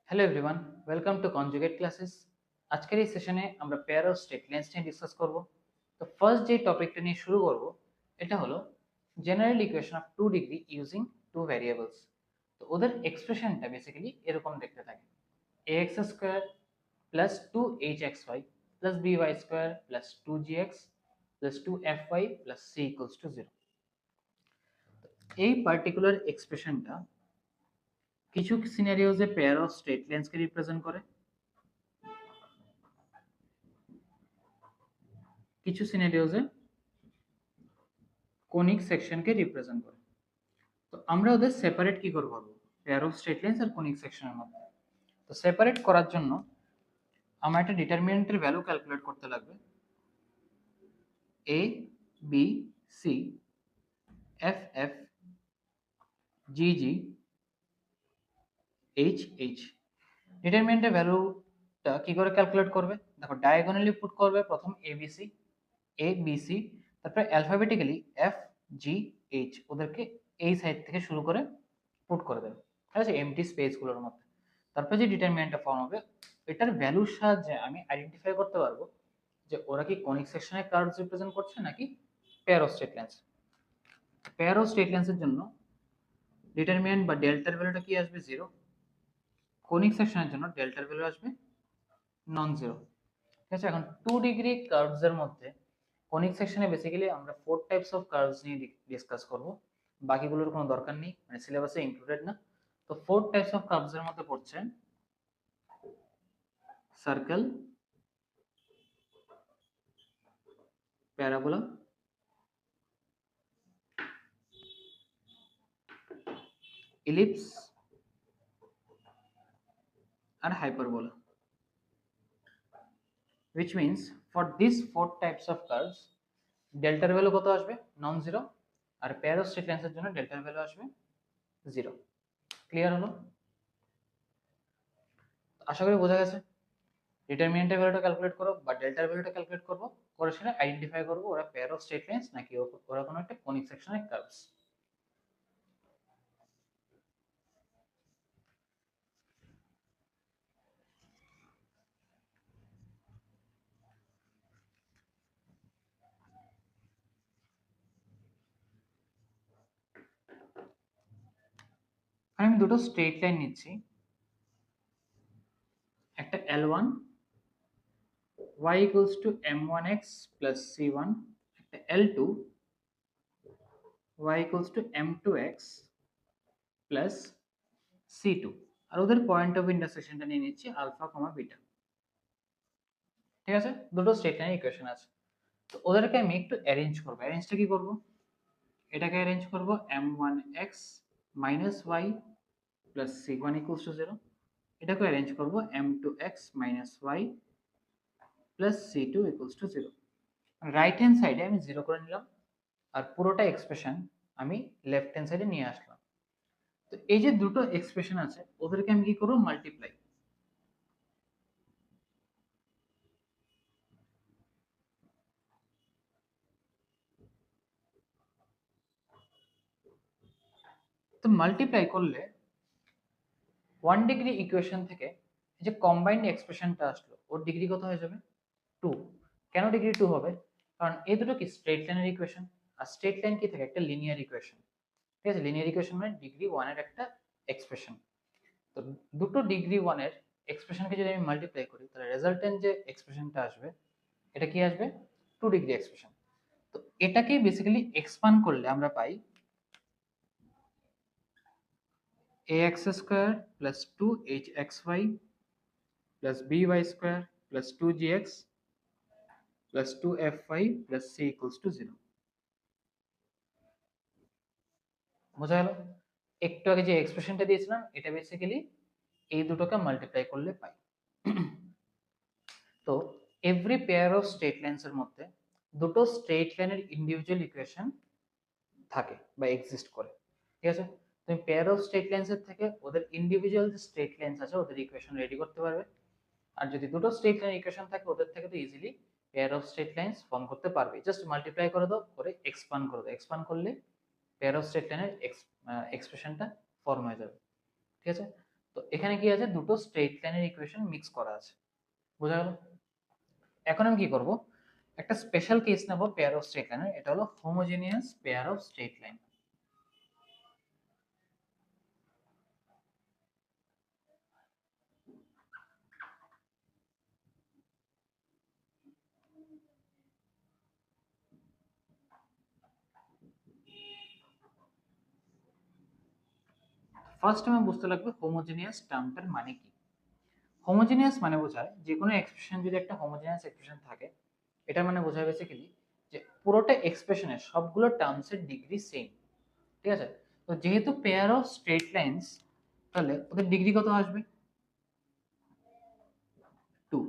Hello everyone, welcome to conjugate classes. আজকের এই সেশনে আমরা পেয়ার অফ স্টেট লেন্স নিয়ে ডিসকাস করব। তো ফার্স্ট যে টপিকটা নিয়ে শুরু করব এটা হলো general equation of two degree using two variables. তো ওদের এক্সপ্রেশনটা বেসিক্যালি এরকম দেখতে থাকে: A x square plus two H X Y plus B Y square plus two G X plus two F Y plus C equals to zero. এই particular এক্সপ্রেশনটা কিছু সিনারিওজে পেয়ার অফ স্ট্রেট লেন্সকে রিপ্রেজেন্ট করে, কিছু সিনারিওজে কোনিক সেকশনকে রিপ্রেজেন্ট করে। তো আমরা ওদের সেপারেট কি করব, pair of straight lines R conic সেকশনের মধ্যে। তো সেপারেট করার জন্য আমরা একটা ডিটারমিনেন্টের ভ্যালু ক্যালকুলেট করতে লাগবে। A B C F F G G H H. ডিটারমিনেন্টের ভ্যালুটা কি করে ক্যালকুলেট করবে? দেখো, ডায়াগোনালি পুট করবে প্রথম এ বি সি, তারপরে অ্যালফাবেটিক্যালি এফ জি এইচ, ওদেরকে এই সাইড থেকে শুরু করে পুট করে দেবে, ঠিক আছে, এমটি স্পেসগুলোর মধ্যে। তারপরে যে ডিটারমিনেন্টটা ফর্ম হবে, এটার ভ্যালুর সাহায্যে আমি আইডেন্টিফাই করতে পারবো যে ওরা কি কনিক সেকশনের কার্ভস রিপ্রেজেন্ট করছে নাকি pair of straight lines. Pair of straight লাইনসের জন্য ডিটারমিনেন্ট বা ডেল্টার ভ্যালুটা কি আসবে? জিরো। কনিক সেকশনের জন্য ডেল্টার ভ্যালু আসবে নন জিরো, ঠিক আছে। এখন টু ডিগ্রি কার্ভস এর মধ্যে কনিক সেকশনে বেসিক্যালি আমরা ফোর টাইপস অফ কার্ভস নিয়ে ডিসকাস করব, বাকিগুলোর কোনো দরকার নেই, মানে সিলেবাসে ইনক্লুডেড না। তো ফোর টাইপস অফ কার্ভস এর মধ্যে পড়ছে সার্কেল, প্যারাবোলা, ইলিপস আর hyperbola. which means for these four types of curves ডেল্টার ভ্যালু কত আসবে? Non zero. আর পেয়ার অফ স্ট্রেট লাইনসের জন্য ডেল্টার ভ্যালু আসবে জিরো। ক্লিয়ার হলো? আশা করি বোঝা গেছে। ডিটারমিনেন্টের ভ্যালুটা ক্যালকুলেট করো বা ডেল্টার ভ্যালুটা ক্যালকুলেট করবো, করে সেটা আইডেন্টিফাই করবো ওরা পেয়ার অফ স্ট্রেট লাইনস নাকি ওরা কোনো একটা কনিক সেকশনের কার্ভস। আমি দুটো স্ট্রেট লাইন নিচ্ছি, একটা L1 y equals to m1x plus c1, একটা L2 y equals to m2x plus c2, আর ওদের পয়েন্ট অফ ইন্টারসেকশনটা নিয়ে নিচ্ছি আলফা কমা বিটা। ঠিক আছে, দুটো স্ট্রেট লাইনের ইকুয়েশন আছে। তো ওদেরকে আমি একটু অ্যারেঞ্জ করবো। অ্যারেঞ্জটা কি করব? এটাকে অ্যারেঞ্জ করব m1x minus y plus c1 equals to 0, এটাকে অ্যারেঞ্জ করব m2x minus y plus c2 equals to 0। Right hand সাইডে আমি 0 করে নিলাম, আর পুরোটা এক্সপ্রেশন আমি লেফট হ্যান্ড সাইডে নিয়ে আসলাম। তো এই যে দুটো এক্সপ্রেশন আছে ওদেরকে আমি কি করব? মাল্টিপ্লাই। তো মাল্টিপ্লাই করলে ওয়ান ডিগ্রি ইকুয়েশন থেকে যে কম্বাইন্ড এক্সপ্রেশনটা আসলো ওর ডিগ্রি কত হয়ে যাবে? টু। কেন ডিগ্রি টু হবে? কারণ এই দুটো কি স্ট্রেট লাইনের ইকুয়েশন, আর স্ট্রেট লাইন কি থাকে? একটা লিনিয়ার ইকুয়েশন, ঠিক আছে। লিনিয়ার ইকুয়েশন মানে ডিগ্রি ওয়ানের একটা এক্সপ্রেশন। তো দুটো ডিগ্রি ওয়ানের এক্সপ্রেশনকে যদি আমি মাল্টিপ্লাই করি তাহলে রেজাল্টেন্ট যে এক্সপ্রেশনটা আসবে এটা কি আসবে? Two degree expression. তো এটাকে বেসিক্যালি এক্সপান্ড করলে আমরা পাই ax square plus two H X Y plus by square plus two gx plus two fy plus c equals to zero. বোঝা গেল? একটু আগে যে এক্সপ্রেশনটা দিয়েছিলাম এটা বেসিক্যালি এই দুটোকে মাল্টিপ্লাই করলে পাই। তো every pair of straight lines এর মধ্যে দুটো স্ট্রেট লাইনের ইন্ডিভিজুয়াল ইকুয়েশন থাকে বা এক্সিস্ট করে, ঠিক আছে। তুমি পেয়ার অফ স্ট্রেট লাইনস এর থেকে ওদের ইন্ডিভিজুয়াল যে স্ট্রেট লাইনস আছে ওদের ইকুয়েশন রেডি করতে পারবে। আর যদি দুটো স্ট্রেট লাইন ইকুয়েশন থাকে ওদের থেকে তো easily pair of straight lines form করতে পারবে। জাস্ট মাল্টিপ্লাই করে দাও, করে এক্সপান্ড করে দাও, এক্সপান্ড করলে পেয়ার অফ স্ট্রেট লাইনের এক্সপ্রেশনটা ফর্ম হয়ে যাবে, ঠিক আছে। তো এখানে কি আছে, দুটো স্ট্রেট লাইনের ইকুয়েশন মিক্স করা আছে, বোঝা গেল? এখন আমি কি করব, একটা স্পেশাল কেস নেব পেয়ার অফ স্ট্রেট লাইনের, এটা হলো homogeneous pair of straight line. First আমি বুঝতে লাগবে হোমোজেনিয়াস টার্মটার মানে কি। হোমোজেনিয়াস মানে বোঝায় যে কোনো এক্সপ্রেশন যদি একটা হোমোজেনিয়াস এক্সপ্রেশন থাকে, এটা মানে বোঝায় বেসিক্যালি যে পুরোটা এক্সপ্রেশনের সবগুলো টার্মসের ডিগ্রি সেম, ঠিক আছে? তো যেহেতু পেয়ার অফ স্ট্রেট লাইনস, তাহলে ওদের ডিগ্রি কত আসবে? 2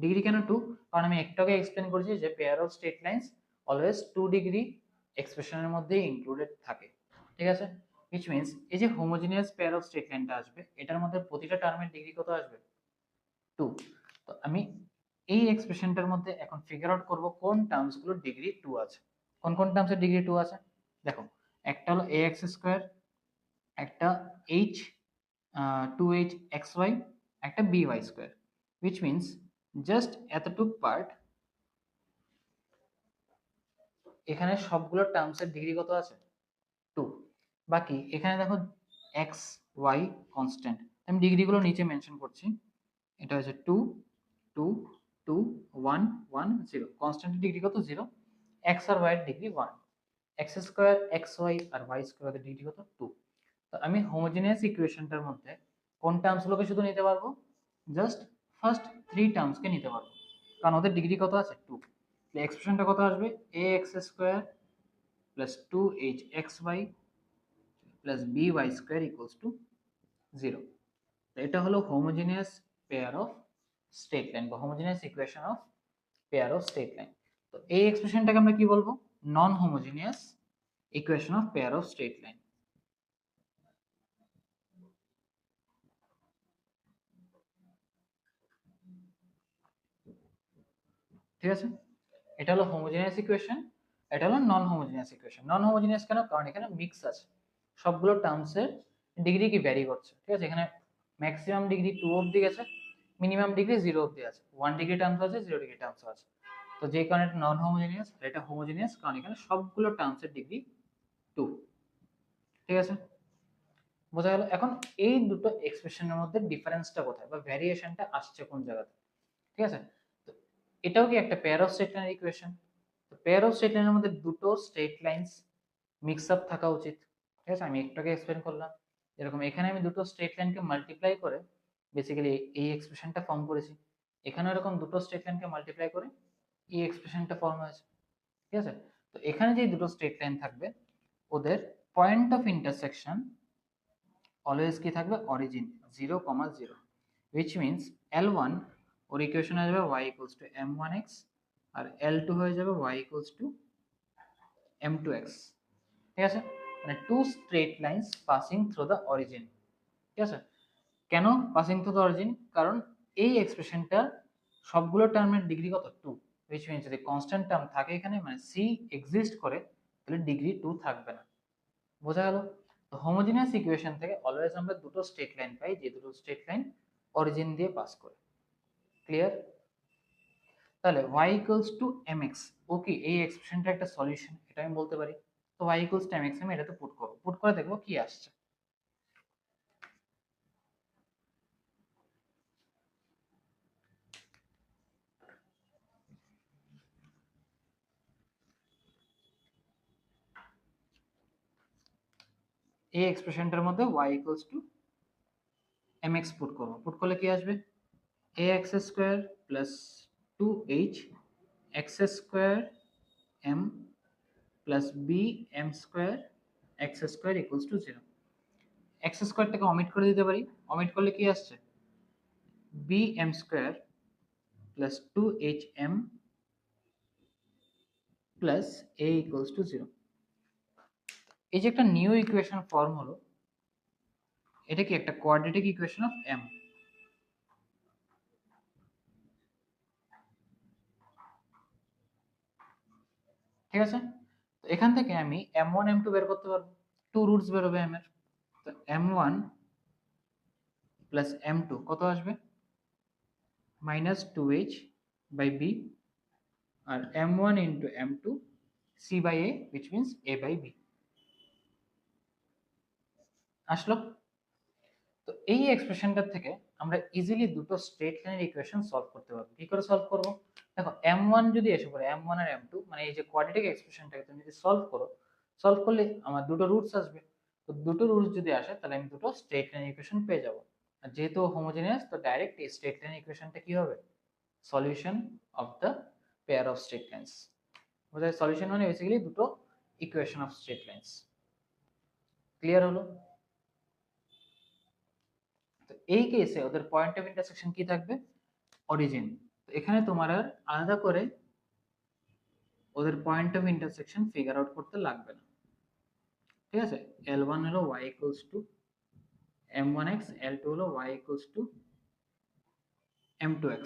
ডিগ্রি। কেন 2? কারণ আমি একটু আগে এক্সপ্লেন করেছি যে pair of straight lines always 2 degree এক্সপ্রেশনের মধ্যে ইনক্লুডেড থাকে, ঠিক আছে? which means এই যে হোমোজেনিয়াস পেয়ার অফ স্ট্রেট লাইনটা আসবে, এটার মধ্যে প্রতিটা টার্মের ডিগ্রি কত আসবে? 2। তো আমি এই এক্সপ্রেশনটার মধ্যে এখন ফিগার আউট করব কোন টার্মস গুলোর ডিগ্রি 2 আছে। কোন কোন টার্মসের ডিগ্রি 2 আছে? দেখো, একটা হলো ax স্কয়ার, একটা h 2h xy, একটা by square, which means just এতটুক পার্ট, এখানে সবগুলো টার্মসের ডিগ্রি কত আছে? 2। বাকি এখানে দেখো x y কনস্ট্যান্ট, আমি ডিগ্রিগুলো নিচে মেনশন করছি। এটা হচ্ছে 2 2 2 1 1 0, কনস্ট্যান্টের ডিগ্রি কত? 0। x আর y এর ডিগ্রি 1, x স্কয়ার xy আর y স্কয়ারের ডিগ্রি কত? 2। তো আমি হোমোজেনিয়াস ইকুয়েশনটার মধ্যে কোন টার্মসগুলোকে শুধু নিতে পারবো? জাস্ট ফার্স্ট 3 টার্মসকে নিতে পারবো, কারণ ওদের ডিগ্রি কত আছে? 2। তাহলে এক্সপ্রেশনটা কত আসবে? ax square plus 2hxy plus by square equals to 0। এটা হলো homogeneous pair of straight line বা homogeneous equation of pair of straight line. তো এই এক্সপ্রেশনটাকে আমরা কি বলবো? Non homogeneous equation of pair of straight line. ঠিক আছে? এটা হলো হোমোজেনিয়াস ইকুয়েশন, এটা হলো non homogeneous equation. Non homogeneous কেন? কারণ এখানে মিক্স আছে, সবগুলো টার্মসের ডিগ্রি কি ভ্যারি করছে, ঠিক আছে? এখানে ম্যাক্সিমাম ডিগ্রি 2 অবধি গেছে, মিনিমাম ডিগ্রি 0 অবধি আছে, 1 ডিগ্রি টার্মস আছে, 0 ডিগ্রি টার্মস আছে। তো যে কারণে এটা নন হোমোজেনিয়াস, আর এটা হোমোজেনিয়াস কারণ এখানে সবগুলো টার্মসের ডিগ্রি 2। ঠিক আছে, বোঝা গেল? এখন এই দুটো এক্সপ্রেশনের মধ্যে ডিফারেন্সটা কোথায় বা ভ্যারিয়েশনটা আসছে কোন জায়গাতে? ঠিক আছে, তো এটাও কি একটা pair of straight line equation. তো পেয়ার অফ স্ট্রেট লাইনের মধ্যে দুটো স্ট্রেট লাইনস মিক্স আপ থাকা উচিত, ঠিক আছে? আমি একটু আগে এক্সপ্লেন করলাম এরকম, এখানে আমি দুটো স্ট্রেট লাইনকে মাল্টিপ্লাই করে বেসিক্যালি এই এক্সপ্রেশনটা ফর্ম করেছি, এখানে এরকম দুটো স্ট্রেট লাইনকে মাল্টিপ্লাই করে এই এক্সপ্রেশনটা ফর্ম হয়েছে, ঠিক আছে? তো এখানে যে দুটো স্ট্রেট লাইন থাকবে, ওদের পয়েন্ট অফ ইন্টারসেকশন অলওয়েজ কি থাকবে? Origin 0, 0, which means L1 or equation হয়ে যাবে y equals to m1x, R L2 হয়ে যাবে y equals to m2x। ঠিক আছে, মানে two straight lines passing through the origin. ঠিক আছে, কেন পাসিং থ্রু দ্য অরিজিন? কারণ এই এক্সপ্রেশনটা সবগুলো টার্মের ডিগ্রি কত? 2, which means যদি কনস্ট্যান্ট টার্ম থাকে এখানে, মানে c এক্সিস্ট করে, তাহলে ডিগ্রি 2 থাকবে না। বোঝা গেল? তো হোমোজেনিয়াস ইকুয়েশন থেকে অলওয়েজ আমরা দুটো স্ট্রেট লাইন পাই, যে দুটো স্ট্রেট লাইন অরিজিন দিয়ে পাস করে। ক্লিয়ার? তাহলে y equals to mx, ওকে এই এক্সপ্রেশনটা একটা সলিউশন, এটা আমি বলতে পারি। তো y equals to mx আমি এটাতে পুট করব, পুট করে দেখব কি আসছে। এই এক্সপ্রেশনটার মধ্যে y equals to mx put করব, পুট করলে কি আসবে? ax square plus 2h x square m plus b m square x square equals to 0। x স্কয়ারটাকে অমিট করে দিতে পারি, অমিট করলে কি আসছে? b m square plus 2hm plus a equals to 0। এই যে একটা নিউ ইকুয়েশন ফর্ম হলো, এটা কি একটা কোয়াড্রেটিক ইকুয়েশন অফ m। ঠিক আছে, তো এখান থেকে আমি m1 m2 বের করতে পারবো, টু রুটস বেরোবে m এর। তো m1 প্লাস m2 কত আসবে মাইনাস 2h বাই b আর m1 into m2 c by a which means a by b আসলো। তো এই এক্সপ্রেশনটার থেকে আমরা ইজিলি দুটো স্ট্রেট লাইনের ইকুয়েশন সলভ করতে পারবো। কি করে সলভ করব? দেখো m1 যদি এসে পড়ে m1 আর m2 মানে এই যে কোয়াড্রেটিক এক্সপ্রেশনটাকে তুমি যদি সলভ করো, সলভ করলে আমার দুটো রুটস আসবে। তো দুটো রুটস যদি আসে তাহলে আমি দুটো স্ট্রেট লাইন ইকুয়েশন পেয়ে যাব। আর যেহেতু হোমোজেনিয়াস তো ডাইরেক্ট এই স্ট্রেট লাইন ইকুয়েশনটা কি হবে? Solution of the pair of straight lines. বোঝায় সলিউশন মানে বেসিক্যালি দুটো equation of straight lines. Clear হলো? তো এই কেসে ওদের পয়েন্ট অফ ইন্টারসেকশন কি থাকবে? অরিজিন। তো এখানে তোমার আর আলাদা করে ওদের point of intersection figure out করতে লাগবে না। ঠিক আছে, L1 হলো y equals to m1x, L2 হলো y ইকুয়ালস টু m2x।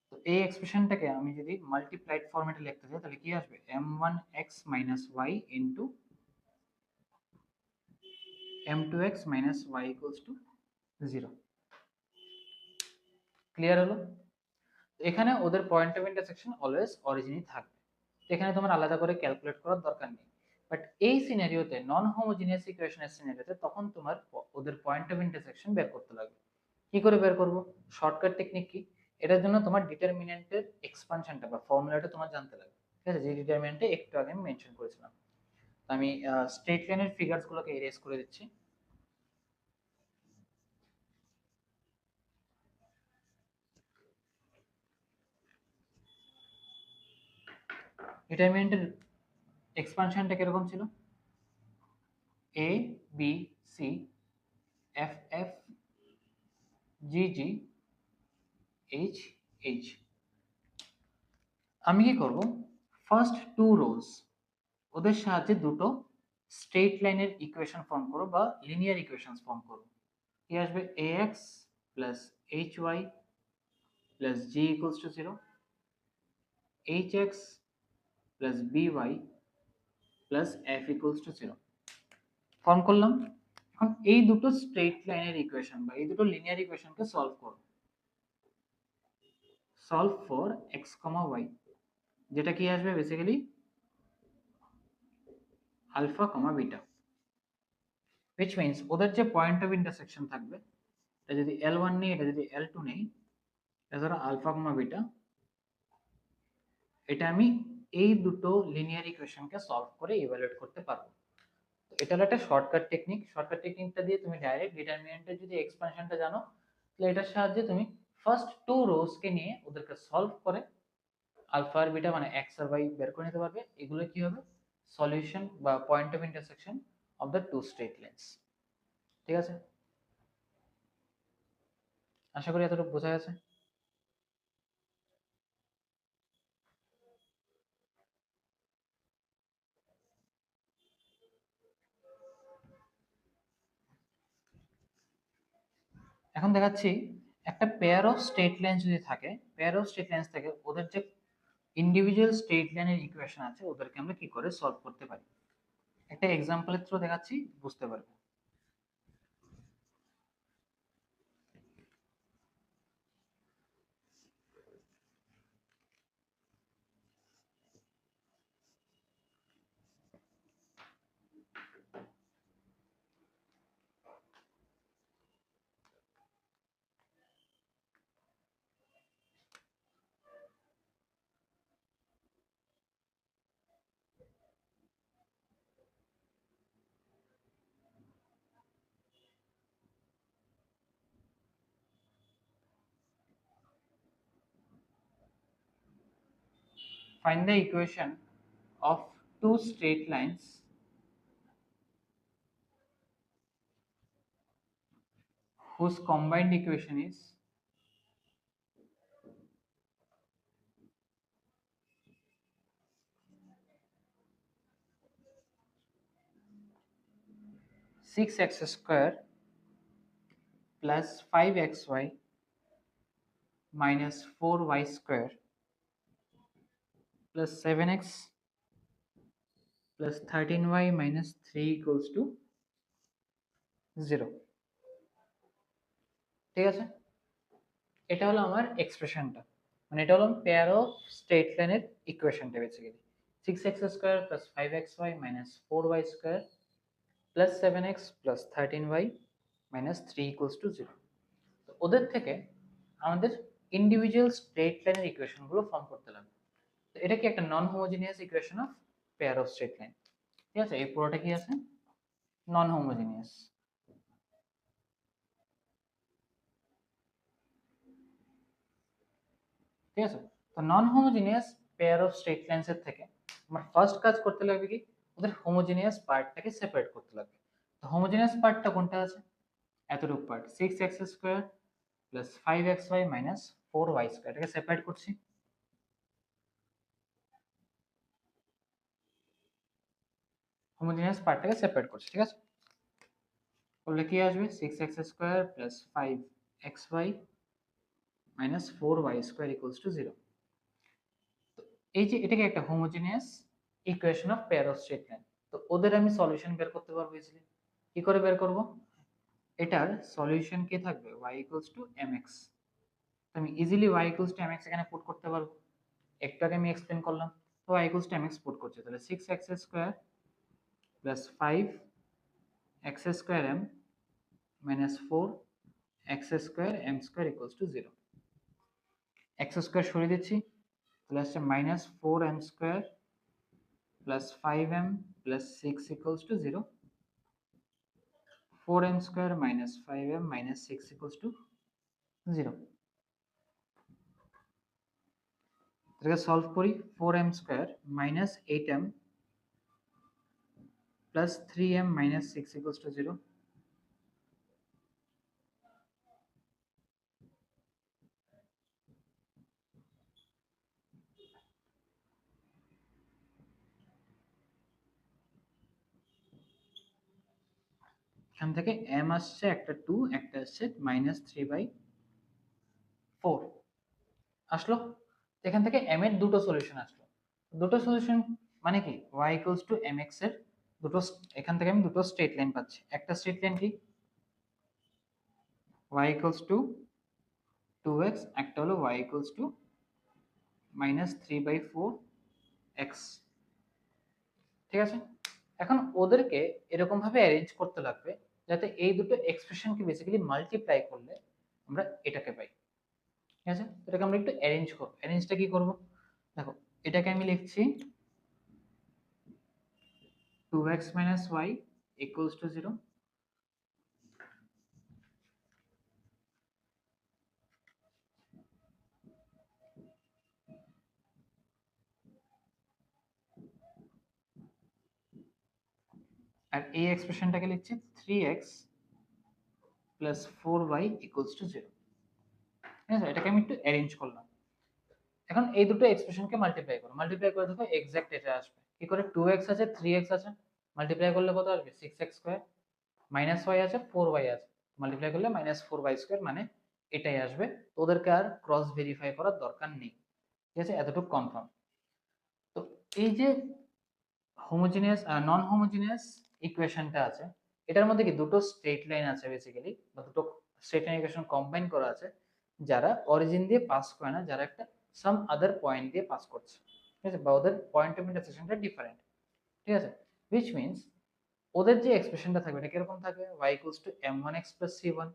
তো এই এক্সপ্রেশনটাকে আমি যদি মাল্টিপ্লাইড ফরম্যাটে লিখতে চাই তাহলে কি আসবে? m1x minus y into m2x minus y equals to 0। Clear হলো? এখানে ওদের পয়েন্ট অফ ইন্টারসেকশন অলওয়েজ অরিজিনই থাকবে। এখানে তোমার আলাদা করে ক্যালকুলেট করার দরকার নেই। বাট এই সিনারিওতে নন হোমোজিনিয়াস ইকুয়েশনের সিনারিওতে তখন তোমার ওদের পয়েন্ট অফ ইন্টারসেকশন বের করতে লাগবে। কি করে বের করব? শর্টকাট টেকনিক কি? এটার জন্য তোমার ডিটারমিনেন্টের এক্সপানশনটা বা ফর্মুলাটা তোমার জানতে লাগবে। ঠিক আছে, যে ডিটারমিনেন্টে একটু আগে আমি মেনশন করেছিলাম। তো আমি স্ট্রেট লাইনের ফিগারস গুলোকে এরেজ করে দিচ্ছি। ডিটারমিনেন্টের এক্সপানশনটা কিরকম ছিল? a b c f f g g h h। আমি কি করব? ফার্স্ট টু রোজ ওদের সাহায্যে দুটো স্ট্রেট লাইনের ইকুয়েশন ফর্ম করব বা লিনিয়ার ইকুয়েশনস ফর্ম করব। কি আসবে? ax plus hy plus g equals to 0, hx plus by plus f equals to 0 form করলাম। এখন এই দুটো স্ট্রেট লাইনের ইকুয়েশন বা এই দুটো লিনিয়ার ইকুয়েশনকে সলভ করব। সলভ ফর x, y, যেটা কি আসবে basically alpha, beta, which means ওদের যে পয়েন্ট অফ ইন্টারসেকশন থাকবে এটা যদি L1 নেই, এটা যদি L2 নেই, এটা ধরো আলফা, বিটা, এটা আমি এই দুটো লিনিয়ার ইকুয়েশনকে সলভ করে ইভালুয়েট করতে পারবো। তো এটা হলো একটা শর্টকাট টেকনিক। শর্টকাট টেকনিকটা দিয়ে তুমি ডাইরেক্ট ডিটারমিনেন্টের যদি এক্সপানশনটা জানো তাহলে এটার সাহায্যে তুমি ফার্স্ট টু রোজকে নিয়ে ওদেরকে সলভ করে আলফা আর বিটা মানে এক্স আর ওয়াই বের করে নিতে পারবে। এগুলো কি হবে? সলিউশন বা point of intersection of the two straight lines. ঠিক আছে, আশা করি এতটুকু বোঝা গেছে। এখন দেখাচ্ছি একটা পেয়ার অফ স্ট্রেট লাইন যদি থাকে, পেয়ার অফ স্ট্রেট লাইনস থেকে ওদের যে ইন্ডিভিজুয়াল স্ট্রেট লাইনের ইকুয়েশন আছে ওদেরকে আমরা কি করে সলভ করতে পারি একটা এক্সাম্পলের থ্রু দেখাচ্ছি, বুঝতে পারবে। Find the equation of two straight lines whose combined equation is 6x square plus 5xy minus 4y square plus 7x plus 13y minus 3 equals to 0। ঠিক আছে, এটা হলো আমার এক্সপ্রেশনটা, মানে এটা হলো পেয়ার অফ স্ট্রেট লাইনের ইকুয়েশনটা basically. 6x² plus 5xy minus 4y² plus 7x plus 13y minus 3 equals to 0। তো ওদের থেকে আমাদের ইন্ডিভিজুয়াল স্ট্রেট লাইনের ইকুয়েশনগুলো ফর্ম করতে লাগবে। তো এটা কি একটা non homogeneous equation of pair of straight line. ঠিক আছে, এই পুরোটা কি আছে, নন হোমোজিনিয়াস। ঠিক আছে, তো non homogeneous pair of straight lines এর থেকে আমার ফার্স্ট কাজ করতে লাগবে কি, ওদের হোমোজিনিয়াস পার্টটাকে সেপারেট করতে লাগবে। তো হোমোজিনিয়াস পার্টটা কোনটা আছে, এতটুকু part 6x² plus 5xy minus 4y², এটাকে সেপারেট করছি। হোমোজিনিয়াস পার্টটাকে সেপারেট করছি, ঠিক আছে। করলে কি আসবে, 6x² plus 5xy minus 4y² equals to 0। এই যে এটাকে একটা homogeneous equation of pair of straight line. তো ওদের আমি সলিউশন বের করতে পারবো ইজিলি। কি করে বের করব, এটার সলিউশন কি থাকবে, y ইকুয়ালস টু mx। আমি easily y equals to mx এখানে পুট করতে পারবো, একটু আগে আমি এক্সপ্লেন করলাম। তো y equals to mx put করছি, তাহলে 6x² plus 5x² m minus 4x² m² equals to 0। x² সরিয়ে দিচ্ছি, তাহলে আসছে minus 4m² plus 5m plus 6 equals to 0। 4m² minus 5m minus 6 equals to 0। এটাকে সলভ করি, 4m² minus 8m plus 3m minus 6 equals to 0। এখান থেকে m আসছে একটা 2, একটা আসছে -3/4 আসলো। এখান থেকে m এর দুটো সলিউশন আসলো। দুটো সলিউশন মানে কি, y equals to mx এর দুটো, এখান থেকে আমি দুটো স্ট্রেট লাইন পাচ্ছি। একটা স্ট্রেট লাইন কি, y equals to 2x, একটা হলো y equals to -3/4x। ঠিক আছে, এখন ওদেরকে এরকম ভাবে অ্যারেঞ্জ করতে লাগবে যাতে এই দুটো এক্সপ্রেশনকে বেসিক্যালি মাল্টিপ্লাই করলে আমরা এটাকে পাই। ঠিক আছে, এটাকে আমরা একটু অ্যারেঞ্জ করব। অ্যারেঞ্জটা কি করব, দেখো এটাকে আমি লিখছি 2x - y equals to 0। আর এই এক্সপ্রেশনটাকে লিখছি 3x plus 4y equals to 0। ঠিক আছে, এটাকে আমি একটু অ্যারেঞ্জ করলাম। এখন এই দুটো এক্সপ্রেশনকে মাল্টিপ্লাই করো, মাল্টিপ্লাই করে দেখো এক্স্যাক্ট এটা আসবে। কি করে, 2x আছে 3x আছে, মাল্টিপ্লাই করলে কত আসবে, 6x², মাইনাস y আছে 4y আছে, মাল্টিপ্লাই করলে -4y², মানে এটাই আসবে। তো ওদেরকে আর ক্রস ভেরিফাই করার দরকার নেই। ঠিক আছে, এতটুকু কনফার্ম। তো এই যে হোমোজিনিয়াস নন হোমোজিনিয়াস ইকুয়েশনটা আছে, এটার মধ্যে কি দুটো স্ট্রেট লাইন আছে বেসিক্যালি, বা দুটো স্ট্রেট লাইন ইকুয়েশন কম্বাইন করা আছে, যারা অরিজিন দিয়ে পাস করে না, যারা একটা সাম আদার পয়েন্ট দিয়ে পাস করছে। ঠিক আছে, বা ওদের পয়েন্ট অফ ইন্টারসেকশনটা ডিফারেন্ট। ঠিক আছে, which means ওদের যে এক্সপ্রেশনটা থাকবে এটা কিরকম থাকবে, y equals to m1x plus c1।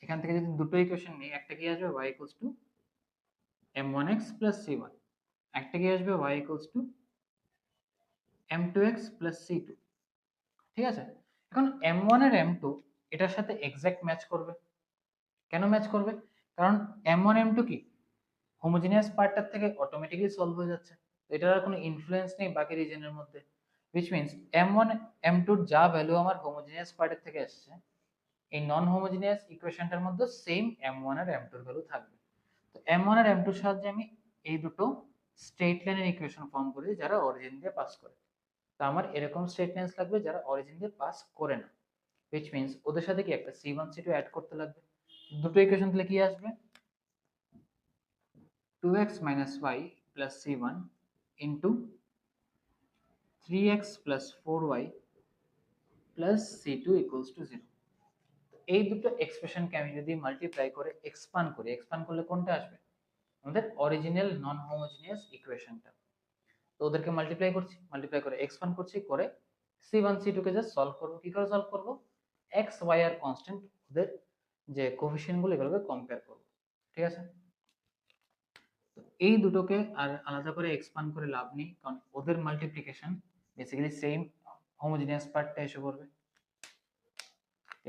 এখান থেকে যদি দুটো ইকুয়েশন নিই, একটা কি আসবে y equals to m1x plus c1, একটা কি আসবে y equals to m2x plus c2। ঠিক আছে, এখন m1 আর m2 এটার সাথে এক্সাক্ট ম্যাচ করবে। কেন ম্যাচ করবে, কারণ m1 m2 কি হোমোজিনিয়াস পার্টটার থেকে অটোমেটিক্যালি সলভ হয়ে যাচ্ছে, এটার আর কোনো ইনফ্লুয়েন্স নেই বাকি রিজনের মধ্যে। which means m1 m2 এর যা ভ্যালু আমার হোমোজিনিয়াস পার্টের থেকে আসছে, এই নন হোমোজিনিয়াস ইকুয়েশনটার মধ্যে সেম m1 আর m2 এর ভ্যালু থাকবে। তো m1 আর m2 এর সাহায্যে আমি এই দুটো স্ট্রেট লাইনের ইকুয়েশন ফর্ম করি যারা অরিজিন দিয়ে পাস করে। তো আমার এরকম স্ট্রেট লাইনস লাগবে যারা অরিজিন দিয়ে পাস করে না, which means ওদের সাথে কি একটা c1 c2 অ্যাড করতে লাগবে। দুটো ইকুয়েশন দিলে কি আসবে, 2x - y plus c1 into 3x plus 4y plus c2 equals to 0। এই দুটো এক্সপ্রেশনকে আমি যদি মাল্টিপ্লাই করে এক্সপান্ড করি, এক্সপান্ড করলে কোনটা আসবে? আমাদের অরিজিনাল নন হোমোজিনিয়াস ইকুয়েশনটা। তো ওদেরকে মাল্টিপ্লাই করছি, মাল্টিপ্লাই করে এক্সপান্ড করছি, করে C1 C2 কে জাস্ট সলভ করব। কি করে সলভ করব? এক্স ওয়াই আর কনস্ট্যান্ট, ওদের যে কোএফিসিয়েন্ট গুলো এগুলোকে কম্পেয়ার করব। ঠিক আছে? তো এই দুটোকে আর আলাদা করে এক্সপান্ড করে লাভ নেই, কারণ ওদের মাল্টিপ্লিকেশন বেসিক্যালি সেম হোমোজিনিয়াস পার্টটা এসে পড়বে।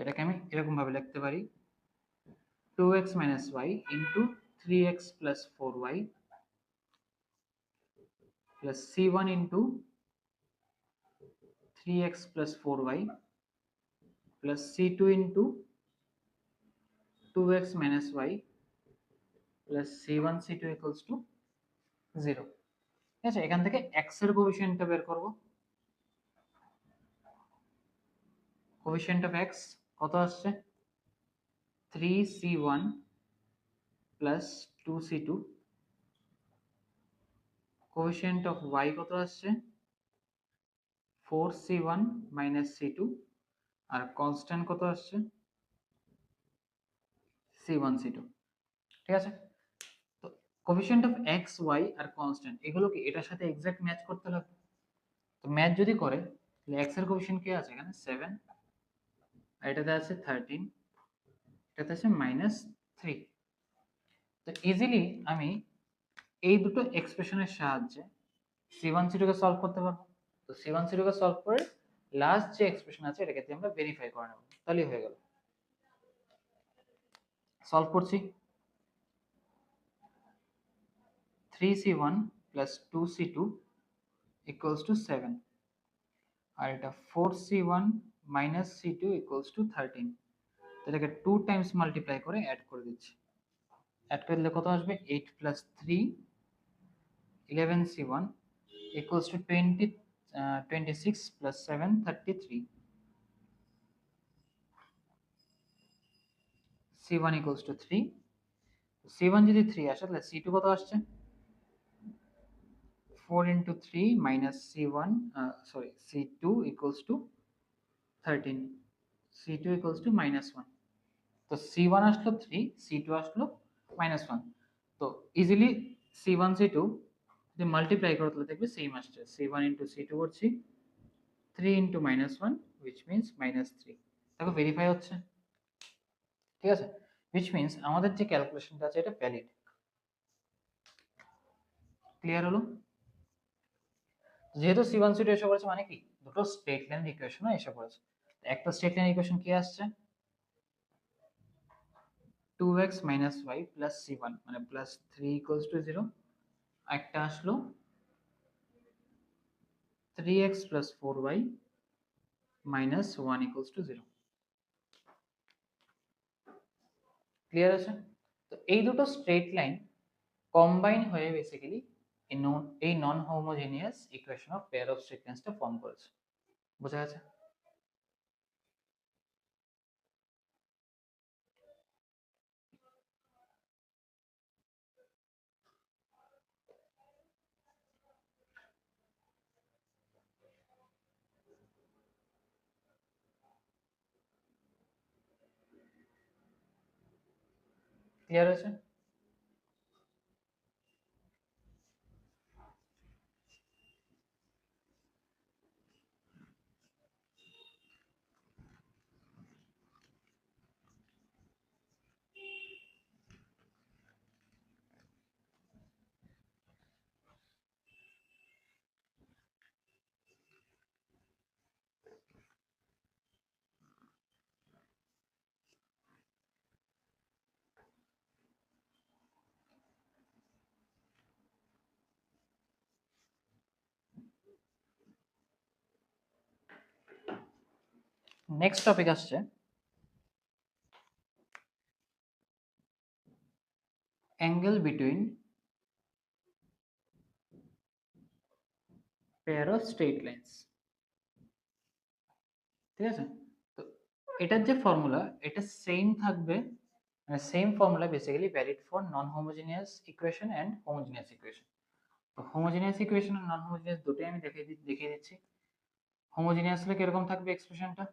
এটাকে আমি এরকম ভাবে লিখতে পারি, 2x - y into 3x plus 4y plus C1 into 3x plus 4y plus C2 into 2x minus y plus C1 C2 equals to 0। ঠিক আছে? এখান থেকে x এর কোএফিসিয়েন্টটা বের করব। কোএফিসিয়েন্ট অফ x কত আসছে? 3C1 plus 2C2। Coefficient of y কত আসছে? 4C1 minus C2। আর কনস্ট্যান্ট কত আসছে? C1 C2। ঠিক আছে? তো কোএফিসিয়েন্ট অফ x y আর কনস্ট্যান্ট এগুলো কি এটার সাথে এক্সাক্ট ম্যাচ করতে লাগবে। তো ম্যাচ যদি করে তাহলে x এর কোএফিসিয়েন্ট কি আছে এখানে? 7, আর এটাতে আছে 13, এটাতে আছে -3। তো ইজিলি আমি এই দুটো এক্সপ্রেশনের সাহায্যে C1 C2 কে সলভ করতে পারবো। তো C1 C2 কে সলভ করে লাস্ট যে এক্সপ্রেশন আছে এটাকে আমরা ভেরিফাই করে নেব, তাহলেই হয়ে গেল। সলভ করছি। 3C1 plus 2C2 equals to 7, আর এটা 4C1 minus C2 equals to 13। এটাকে 2 টাইমস মাল্টিপ্লাই করে অ্যাড করে দিচ্ছি। অ্যাড করে দিলে কত আসবে? 8 plus 3 11C1 equals to 26 plus 7 33। C1 equals to 3। C1 যদি 3 আসে তাহলে C2 কত আসছে? 4 into 3 minus C1 C2 equals to 13। C2 equals to -1। তো C1 আসলো 3, C2 আসলো -1। তো ইজিলি C1 C2 যদি মাল্টিপ্লাই করো তাহলে দেখবে সেম আসছে। C1 into C2 করছি, 3 into -1 which means -3। দেখো ভেরিফাই হচ্ছে। ঠিক আছে? which means আমাদের যে ক্যালকুলেশনটা আছে এটা ভ্যালিড। ক্লিয়ার হলো? যেহেতু C1 C2 এসে পড়েছে মানে কি দুটো স্ট্রেট লাইন ইকুয়েশনও এসে পড়েছে। একটা স্ট্রেট লাইন ইকুয়েশন কি আসছে? 2x minus y plus C1 মানে plus 3 equals to 0। একটা আসলো 3x plus 4y minus 1 equals to 0। Clear আছে? তো এই দুটো স্ট্রেট লাইন কম্বাইন হয়ে বেসিক্যালি এই non homogeneous equation of pair of straight লাইনসটা ফর্ম করেছে। বোঝা গেছে? ক্লিয়ার আছে? নেক্সট টপিক আসছে angle between pair of straight lines. ঠিক আছে? তো এটার যে ফর্মুলা এটা সেম থাকবে, মানে same formula basically valid for non homogeneous equation and homogeneous equation. তো হোমোজেনিয়াস ইকুয়েশন আর নন হোমোজেনিয়াস দুটোই আমি দেখিয়ে দিচ্ছি। হোমোজেনিয়াস হলে কিরকম থাকবে এক্সপ্রেশনটা?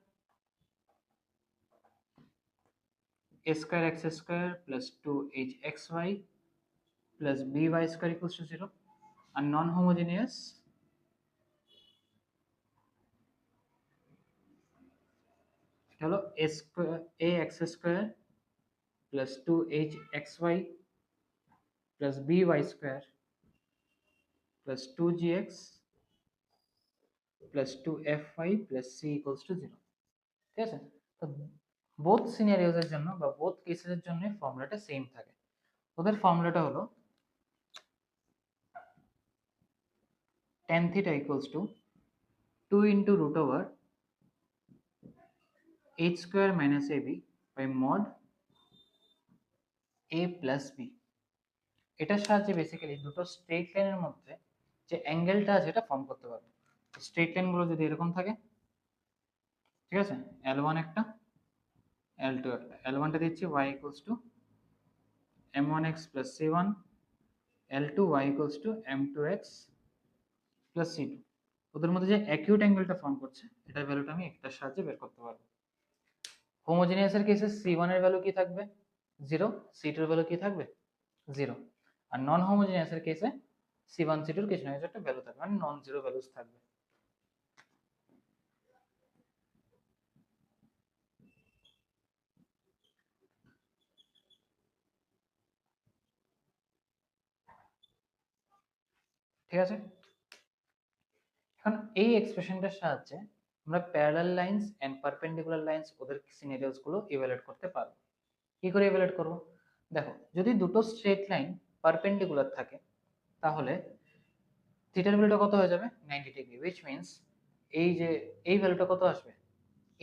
a square x square plus 2hxy plus by square equals to 0, আর নন হোমোজেনিয়াস এটা হলো a square ax square plus 2hxy plus by square plus 2gx plus 2fy plus c equals to 0। ঠিক আছে, তো বোথ সিনারিওস এর জন্য বা both কেসের জন্য ফর্মুলাটা সেম থাকে। ওদের ফর্মুলাটা হলো tan theta equals to 2 into root over h square minus ab by mod a plus b। এটার সাহায্যে বেসিক্যালি দুটো স্ট্রেট লাইনের মধ্যে যে অ্যাঙ্গেলটা আছে এটা ফর্ম করতে পারবো। স্ট্রেট লাইনগুলো যদি এরকম থাকে, ঠিক আছে, L1 একটা L2 একটা, L1টা দিচ্ছি y equals to m1x plus c1, L2 y equals to m2x plus c2। ওদের মধ্যে যে অ্যাকিউট অ্যাঙ্গেলটা ফর্ম করছে এটার ভ্যালুটা আমি একটার সাহায্যে বের করতে পারবো। হোমোজেনিয়াসের কেসে c1 এর ভ্যালু কি থাকবে 0, c2 এর ভ্যালু কি থাকবে 0, আর নন হোমোজেনিয়াসের কেসে c1 c2 এর কিছু না কিছু একটা ভ্যালু থাকবে, মানে নন জিরো ভ্যালুস থাকবে। ঠিক আছে, এখন এই এক্সপ্রেশনটার সাহায্যে আমরা parallel lines and perpendicular lines ওদের সিনারিওস গুলো ইভালুয়েট করতে পারবো। কি করে ইভালুয়েট করব? দেখো, যদি দুটো স্ট্রেট লাইন পারপেন্ডিকুলার থাকে তাহলে থিটার ভ্যালুটা কত হয়ে যাবে 90 ডিগ্রি, which means এই যে এই ভ্যালুটা কত আসবে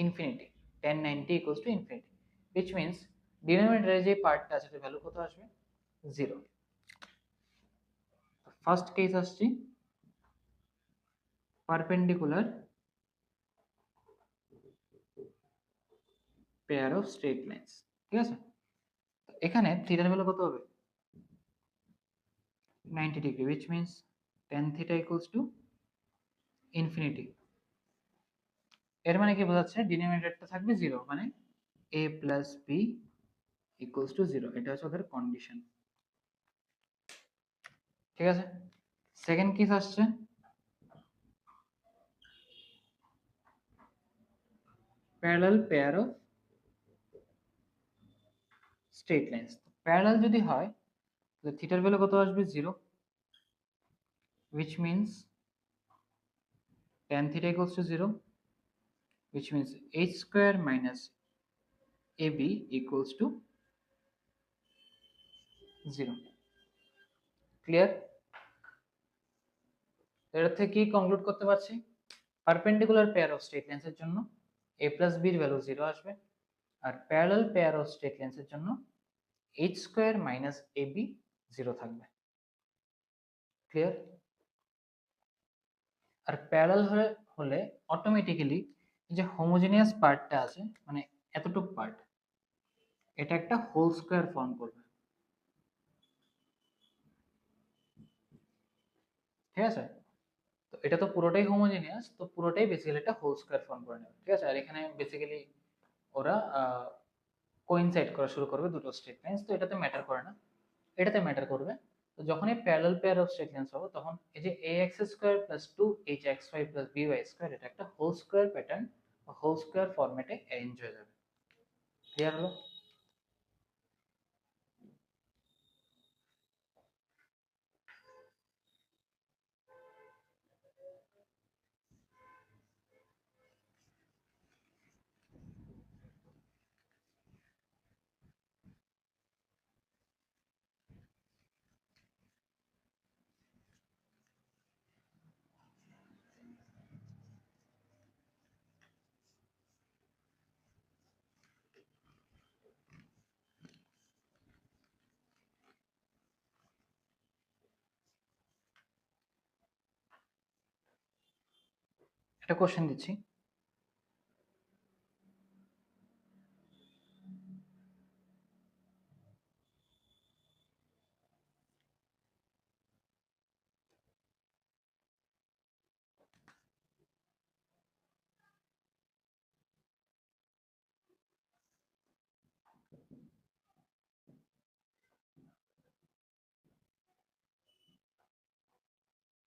infinity, tan 90 equals to infinity, which means ডিনোমিনেটরে যে পার্টটা আছে সেটার ভ্যালু কত আসবে 0। ফার্স্ট কেস আসছি perpendicular pair of straight lines. ঠিক আছে, এখানে থিটার ভ্যালু কত হবে 90 degree, which means tan theta equals to infinity। এর মানে কি বোঝাচ্ছে ডিনোমিনেটরটা থাকবে 0, মানে a plus b equals to 0, এটা হচ্ছে ওদের কন্ডিশন। ঠিক আছে, সেকেন্ড কেস আসছে parallel pair of straight lines. Parallel যদি হয় তাহলে থিটার ভ্যালু কত আসবে 0, which means tan theta equals to 0, which means h square minus ab equals to 0। Clear? এর থেকে কি কনক্লুড করতে পারছি? পারপেন্ডিকুলার পেয়ার অফ স্ট্রেট লাইনসের জন্য a plus b এর ভ্যালু 0 আসবে, are parallel pair of straight লাইনসের জন্য h স্কয়ার মাইনাস ab 0 থাকবে। ক্লিয়ার? আর প্যারালাল হলে অটোমেটিক্যালি যে হোমোজেনিয়াস পার্টটা আছে, মানে এতটুকু পার্ট, এটা একটা হোল স্কয়ার ফর্ম করবে। ঠিক আছে, তো এটা তো পুরোটাই হোমোজেনিয়াস, তো পুরোটাই বেসিক্যালি একটা হোল স্কয়ার ফর্ম করে নেবে। ঠিক আছে, আর এখানে বেসিক্যালি ওরা কোইনসাইড করা শুরু করবে দুটো স্ট্রেট লাইনস, তো এটাতে ম্যাটার করে না, এটাতে ম্যাটার করবে। তো যখনই parallel pair of straight lines হবে তখন এই যে ax square plus 2hxy plus by square এটা একটা হোল স্কয়ার প্যাটার্ন বা হোল স্কয়ার ফরম্যাটে অ্যারেঞ্জ হয়ে যাবে। ক্লিয়ার হলো? একটা কোশ্চেন দিচ্ছি,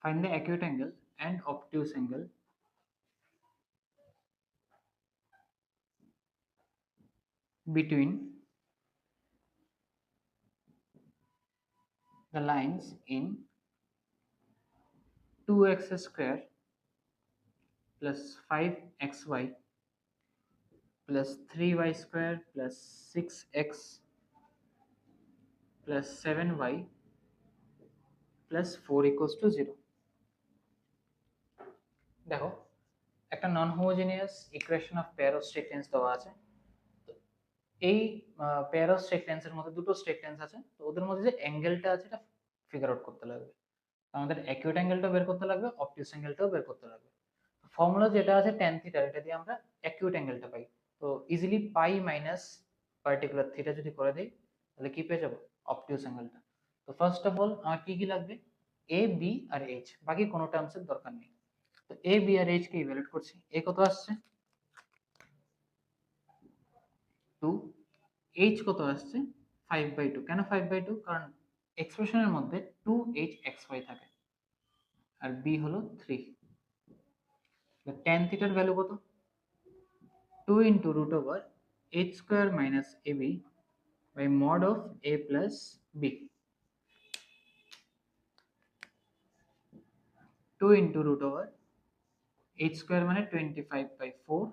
Find the acute angle and obtuse angle between the lines in 2x square plus 5xy plus 3y square plus 6x plus 7y plus 4 equals to 0. দেখো একটা নন homogeneous equation of pair of straight lines দেওয়া আছে। তো এই pair of straight লাইনসের মধ্যে দুটো straight lines আছে, তো ওদের মধ্যে যে অ্যাঙ্গেলটা আছে এটা ফিগার আউট করতে লাগবে। আমাদের অ্যাকিউট অ্যাঙ্গেলটাও বের করতে লাগবে, অবটিউস অ্যাঙ্গেলটাও বের করতে লাগবে। ফর্মুলা যেটা আছে ট্যান থিটা, এটা দিয়ে আমরা অ্যাকিউট অ্যাঙ্গেলটা পাই। তো ইজিলি পাই মাইনাস পার্টিকুলার থিটা যদি করে দেই তাহলে কি পেয়ে যাবো? অবটিউস অ্যাঙ্গেলটা। তো ফার্স্ট অফ অল আমার কি কি লাগবে? এ বি আর এইচ, বাকি কোনো টার্মসের দরকার নেই। তো এ বি আর এইচ কে ইভ্যালুয়েট করছি। এ কত আসছে? 2। এইচ কত আসছে? 5/2। কেন 5/2? কারণ এক্সপ্রেশনের মধ্যে 2hxy থাকে, আর বি হলো 3। tan থিটার ভ্যালু কত? 2 into root over h square minus ab by mod of a plus b. 2 into root over h square মানে 25/4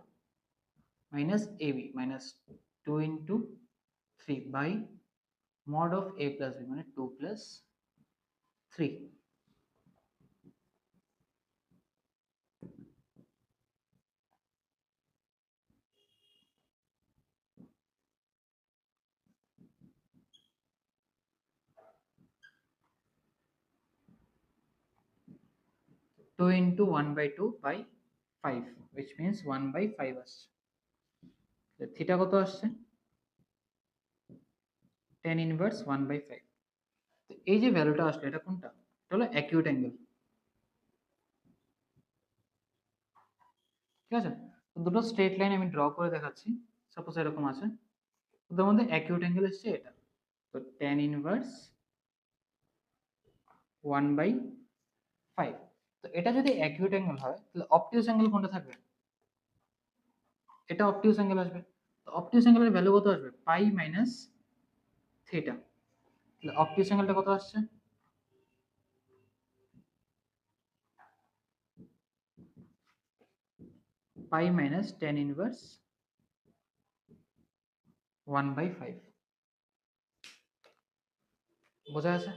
minus ab minus 2 into 3 by mod of a plus b মানে 2 plus 3. 2 into 1/2 by 5 which means 1/5 আসছে। Theta কত আসছে? tan inverse 1/5। তো এই যে ভ্যালুটা আসলো এটা কোনটা? এটা হলো অ্যাকিউট অ্যাঙ্গেল, ঠিক আছে? তো দুটো স্ট্রেট লাইন আমি ড্র করে দেখাচ্ছি। সাপোজ এরকম আছে, ওদের মধ্যে অ্যাকিউট অ্যাঙ্গেল এসছে এটা। তো tan ইনভার্স 1/5। তো এটা যদি অ্যাকিউট অ্যাঙ্গেল হয় তাহলে অবটিউস অ্যাঙ্গেল কোনটা থাকবে? এটা অবটিউস অ্যাঙ্গেল আসবে। তো অবটিউস অ্যাঙ্গেলের ভ্যালু কত আসবে? পাই মাইনাস থিটা। তাহলে অবটিউস অ্যাঙ্গেলটা কত আসছে? পাই মাইনাস tan ইনভার্স 1/5। বোঝা আছে?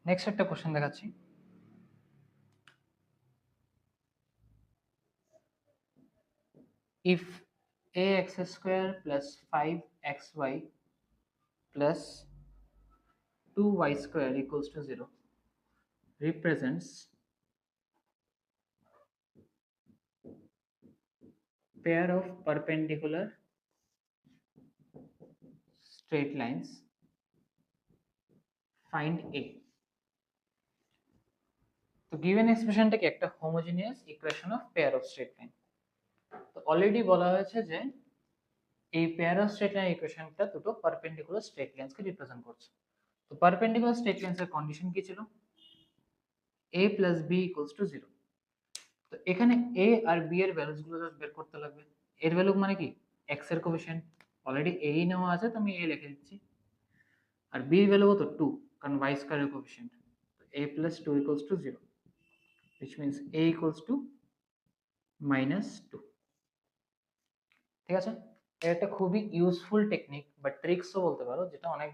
নেক্সট একটা কোশ্চেন দেখাচ্ছি। if ax square plus 5xy plus 2y square equals to 0 represents pair of perpendicular straight lines, find a. তো given expressionটা কি? একটা homogeneous equation of pair of straight line। তো already বলা হয়েছে যে এই pair of straight line ইকুয়েশনটা দুটো perpendicular straight lines কে represent করছে। তো perpendicular straight lines এর কন্ডিশন কি ছিল? a plus b equals to 0। তো এখানে a আর b এর ভ্যালুস গুলো জাস্ট বের করতে লাগবে। এর ভ্যালু মানে কি? x এর কোএফিসিয়েন্ট অলরেডি a নেওয়া আছে, তো আমি a লিখে দিচ্ছি। আর b এর ভ্যালু কত? 2, কারণ y স্কয়ারের কোএফিসিয়েন্ট। তো a plus 2 equals to 0 which means a equals to -2। ঠিক আছে? এটা একটা খুবই ইউজফুল টেকনিক বা ট্রিক্সও বলতে পারো, যেটা অনেক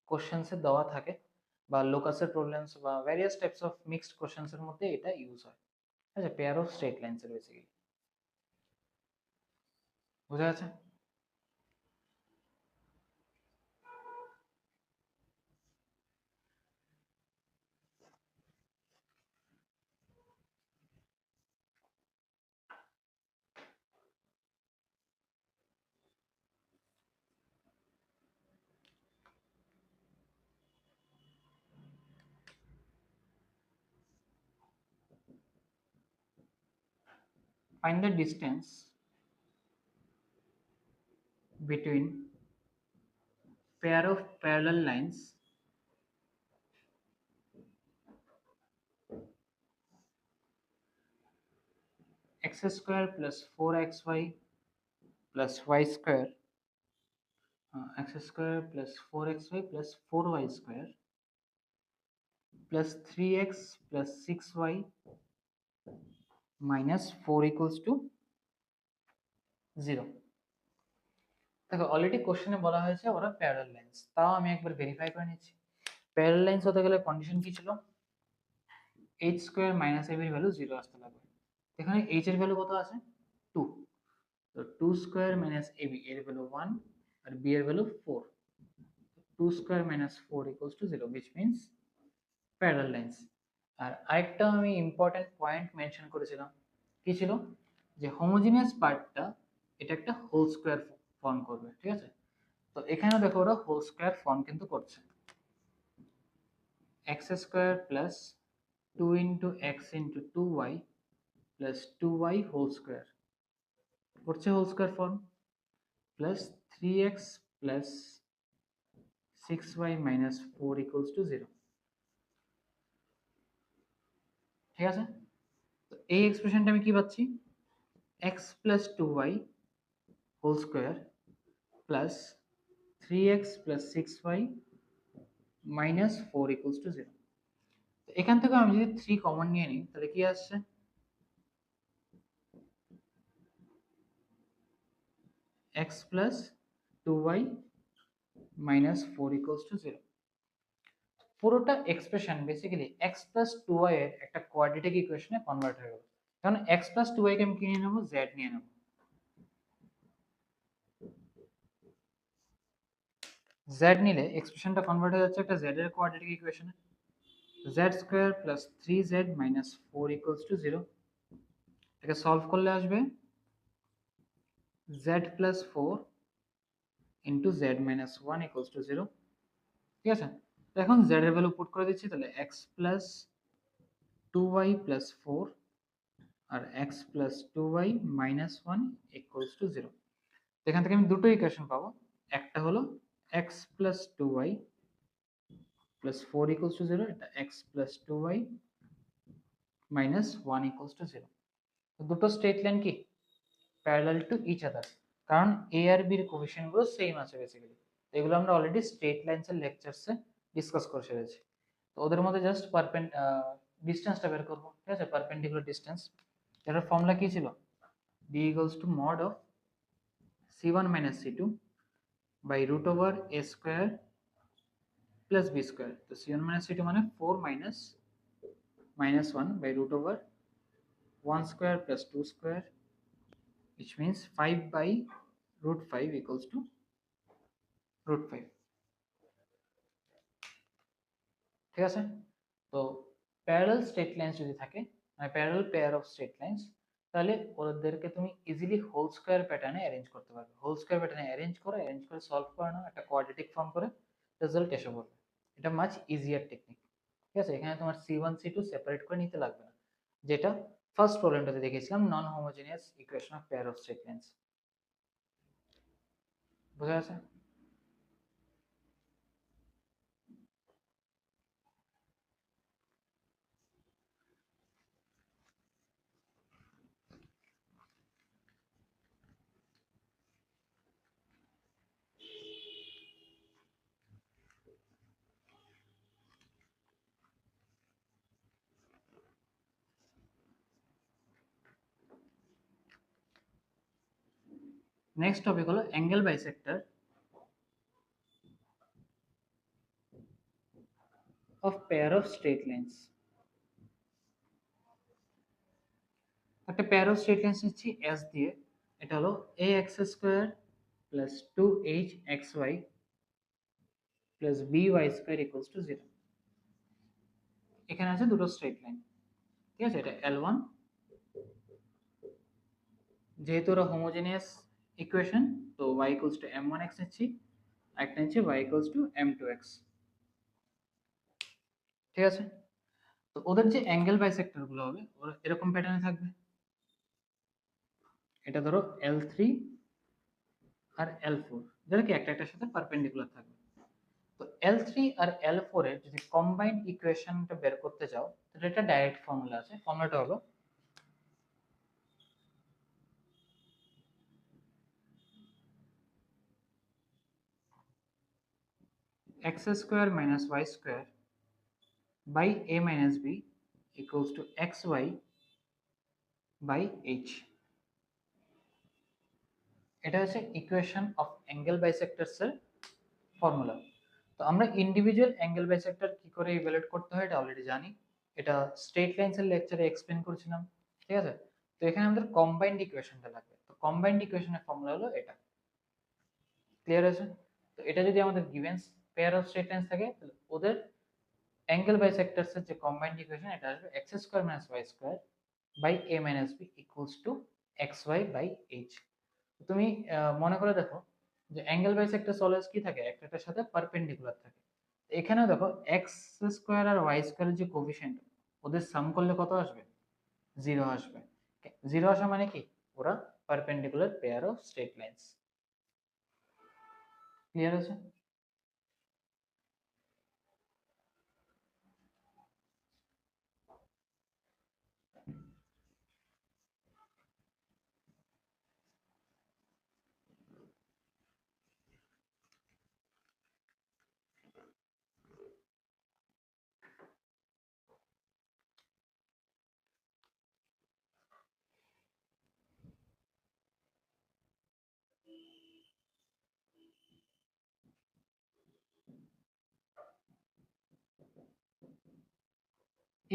কোশ্চেন্সে দেওয়া থাকে বা লোকাসের প্রবলেমস বা ভ্যারিয়াস টাইপস অফ মিক্সড কোশ্চেন্সের মধ্যে এটা ইউজ হয়। ঠিক আছে? পেয়ার অফ স্ট্রেট লাইনস এর বেসিক্যালি। বোঝা যাচ্ছে? find the distance between pair of parallel lines x square plus 4xy plus y square x square plus 4xy plus 4y square plus 3x plus 6y minus 4 equals to 0. দেখো already কোশ্চেনে বলা হয়েছে ওরা parallel lines, তাও আমি একবার verify করে নিচ্ছি। প্যারালাল লাইন্স হতে গেলে কন্ডিশন কি ছিল, h স্কয়ার মাইনাস ab এর ভ্যালু 0 আসতে লাগবে। এখানে h এর ভ্যালু কত আছে 2, তো 2 স্কয়ার মাইনাস ab এর ভ্যালু 1 আর b এর value 4, 2 square minus 4 equals to 0 which means parallel lines. আর আরেকটা আমি ইম্পর্টেন্ট পয়েন্ট মেনশন করেছিলাম, কি ছিল, যে হোমোজিনিয়াস পার্টটা এটা একটা হোল স্কয়ার ফর্ম করবে, ঠিক আছে। তো এখানে দেখো ওরা হোল স্কয়ার ফর্ম কিন্তু করছে, x square plus 2 into x into 2y plus 2y whole square করছে whole square form, plus 3x plus 6y minus 4 equals to 0, ঠিক আছে। তো এই এক্সপ্রেশনটা আমি কি পাচ্ছি, x plus 2y whole square plus 3x plus 6y minus 4 equals to 0। এখান থেকে আমি যদি 3 কমন নিয়ে নিই তাহলে কি আসছে, x plus 2y minus 4 equals to 0। পুরোটা expression basically x plus 2y এর একটা কোয়াড্রেটিক ইকুয়েশনে কনভার্ট হয়ে গেল। কারণ x প্লাস 2y কে আমি কি নিয়ে নেব, z নিয়ে নেব, z নিলে এক্সপ্রেশনটা কনভার্ট হয়ে যাচ্ছে একটা z এর কোয়াড্রেটিক ইকুয়েশনে, z square plus 3z minus 4 equals to 0। এটাকে সলভ করলে আসবে z plus 4 into z minus 1 equals to 0, ঠিক আছে। তো এখন z এর ভ্যালু পুট করে দিচ্ছি, তাহলে x প্লাস 2y প্লাস 4 আর x plus 2y minus 1 equals to 0। এখান থেকে আমি দুটো ইকুয়েশন পাবো, একটা হলো x plus 2y plus 4 equals to 0, এটা x plus 2y minus 1 equals to 0। তো দুটো স্ট্রেট লাইন কি প্যারালাল টু ইচ আদার, কারণ a আর b এর কোএফিসিয়েন্ট গুলো সেম আছে বেসিক্যালি। এগুলো আমরা অলরেডি স্ট্রেট লাইনস এর লেকচারসে ডিসকাস করে ফেলেছি। তো ওদের মধ্যে জাস্ট ডিসটেন্সটা বের করব, ঠিক আছে, পারপেন্ডিকুলার ডিসটেন্স। এটার ফর্মুলা কি ছিল, b equals to mod of c1 minus c2 by root over a square plus b square. তো c1 মাইনাস c2 মানে 4 minus minus 1 by root over 1 square plus 2 square, which means 5 by root 5 equals to root 5, ঠিক আছে। তো parallel straight lines যদি থাকে, মানে parallel pair of straight lines, তাহলে ওদেরকে তুমি ইজিলি হোল স্কয়ার প্যাটার্নে অ্যারেঞ্জ করতে পারবে। হোল স্কয়ার প্যাটার্নে অ্যারেঞ্জ করে সলভ করে নাও, একটা কোয়াড্রেটিক ফর্ম করে রেজাল্ট এসে পড়বে। এটা মাচ ইজিয়ার টেকনিক, ঠিক আছে। এখানে তোমার c1 c2 সেপারেট করে নিতে লাগবে না, যেটা ফার্স্ট প্রবলেমটাতে দেখেছিলাম, non homogeneous equation of pair of straight lines. বুঝা গেছে? নেক্সট টপিক হলো angle bisector of pair of straight lines. একটা পেয়ার অফ স্ট্রেট লাইন্স নিচ্ছি এস দিয়ে, এটা হলো a x square plus 2hxy plus by square equals to 0। এখানে আছে দুটো স্ট্রেট লাইন, ঠিক আছে, এটা L1, যেহেতু ওরা হোমোজেনিয়াস ইকুয়েশন তো y ইকুয়ালস টু m1x নিচ্ছি, একটা নিচ্ছি y ইকুয়ালস টু m2x, ঠিক আছে। তো ওদের যে অ্যাঙ্গেল বাইসেক্টর গুলো হবে ওরা এরকম প্যাটার্নে থাকবে, এটা ধরো L3 আর L4, যেটা কি একটা একটার সাথে পারপেন্ডিকুলার থাকবে। তো L3 আর L4 এর যদি কম্বাইন্ড ইকুয়েশনটা বের করতে চাও, তাহলে এটা ডাইরেক্ট ফর্মুলা আছে। ফর্মুলাটা হলো x square minus y square by a minus b equals to xy by h। এটা হচ্ছে ইকুয়েশন অফ অ্যাঙ্গেল বাইসেক্টরস এর ফর্মুলা। তো আমরা ইন্ডিভিজুয়াল অ্যাঙ্গেল বাইসেক্টর কি করে ইভালুয়েট করতে হয় এটা অলরেডি জানি, এটা স্ট্রেট লাইনস এর লেকচারে এক্সপ্লেন করেছিলাম, ঠিক আছে। তো এখানে আমাদের কম্বাইন্ড ইকুয়েশনটা লাগবে। তো কম্বাইন্ড ইকুয়েশনের ফর্মুলা হলো এটা। ক্লিয়ার আছে? তো এটা যদি আমাদের given pair of straight lines থাকে, তাহলে ওদের অ্যাঙ্গেল বাইসেক্টরস এর যে কম্বাইন্ড ইকুয়েশন এটা আসবে x square minus y square by a minus b equals to xy by h। তুমি মনে করে দেখো যে অ্যাঙ্গেল বাইসেক্টরস অলওয়েজ কি থাকে, একটার সাথে পারপেন্ডিকুলার থাকে। এখানেও দেখো x স্কয়ার আর y স্কয়ারের যে কোএফিসিয়েন্ট, ওদের সাম করলে কত আসবে? 0 আসবে। 0 আসা মানে কি, ওরা perpendicular pair of straight lines. Clear আছে?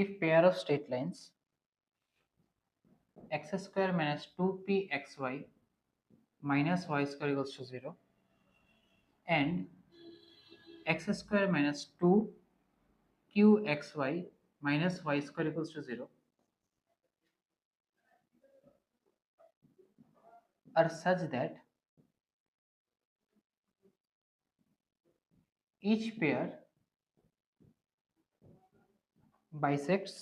If pair of straight lines x square minus 2pxy minus y square equals to 0 and x square minus 2qxy minus y square equals to 0 are such that each pair bisects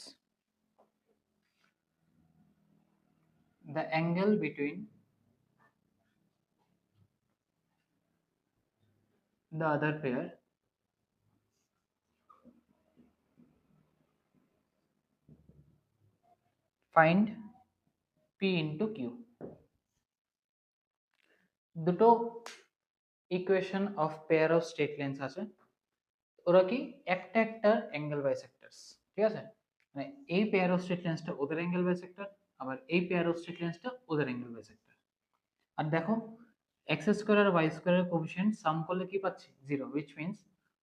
the angle between the other pair find p into q। দুটো equation of pair of straight lines আছে, ওরা কি একটা একটা angle বাইসেক্টরস, ঠিক আছে। মানে এই পেয়ার অফ স্ট্রেট লাইনসটা ওদের অ্যাঙ্গেল বাইসেক্টর, আবার এই পেয়ার অফ স্ট্রেট লাইনসটা ওদের অ্যাঙ্গেল বাইসেক্টর। আর দেখো এক্স স্কোয়ার আর ওয়াই স্কোয়ারের কোএফিসিয়েন্ট সাম করলে কি পাচ্ছি? 0, হুইচ মিন্স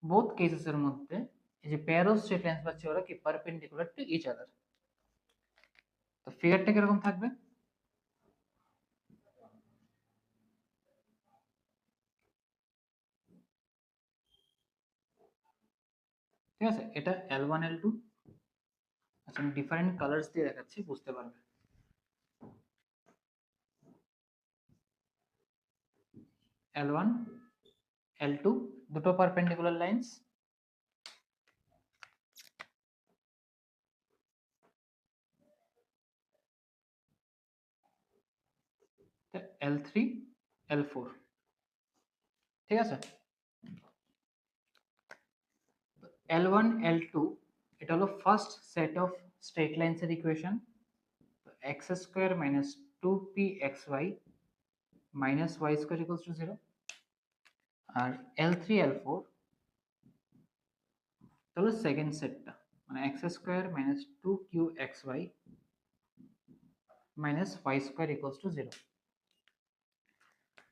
বোথ কেসেস এর মধ্যে এই যে পেয়ার অফ স্ট্রেট লাইনস পাচ্ছি ওরা কি পারপেন্ডিকুলার টু ইচ আদার। তো ফিগারটা কিরকম থাকবে? ঠিক আছে, এটা L1 L2। আচ্ছা আমি ডিফারেন্ট কালার্স দিয়ে দেখাচ্ছি, বুঝতে পারবে। L1 L2 দুটো পারপেন্ডিকুলার লাইনস, L3 L4, ঠিক আছে। L1 L2 এটা হলো first set of straight lines এর equation. x square minus 2pxy minus y square equals to 0। আর L3 L4 হলো সেকেন্ড সেটটা, মানে x square minus 2qxy minus y square equals to 0।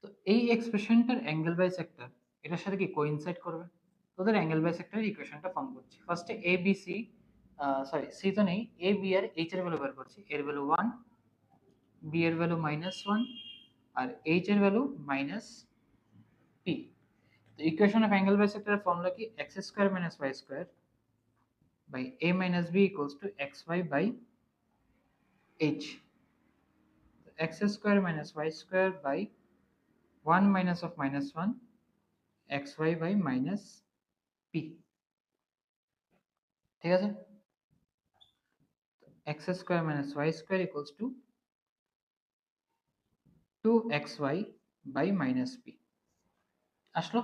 তো এই এক্সপ্রেশনটার অ্যাঙ্গেল বাইসেক্টর এটার সাথে কি কোইনসাইড করবে? তোদের অ্যাঙ্গেল বাইসেক্টরের ইকুয়েশনটা ফর্ম করছি। ফার্স্টে A B C, sorry C তো নেই, এ বি আর এইচ এর ভ্যালু বের করছি। এর ভ্যালু 1, বি এর ভ্যালু -1 আর এইচ এর ভ্যালু -p। তো ইকুয়েশন অফ অ্যাঙ্গেল বাইসেক্টরের ফর্মুলা কি? x square minus y square by a minus b equals to xy by h। x square minus y square by 1 minus of -1 xy by minus p, ঠিক আছে। x square minus y square equals to 2xy by minus P আসলো।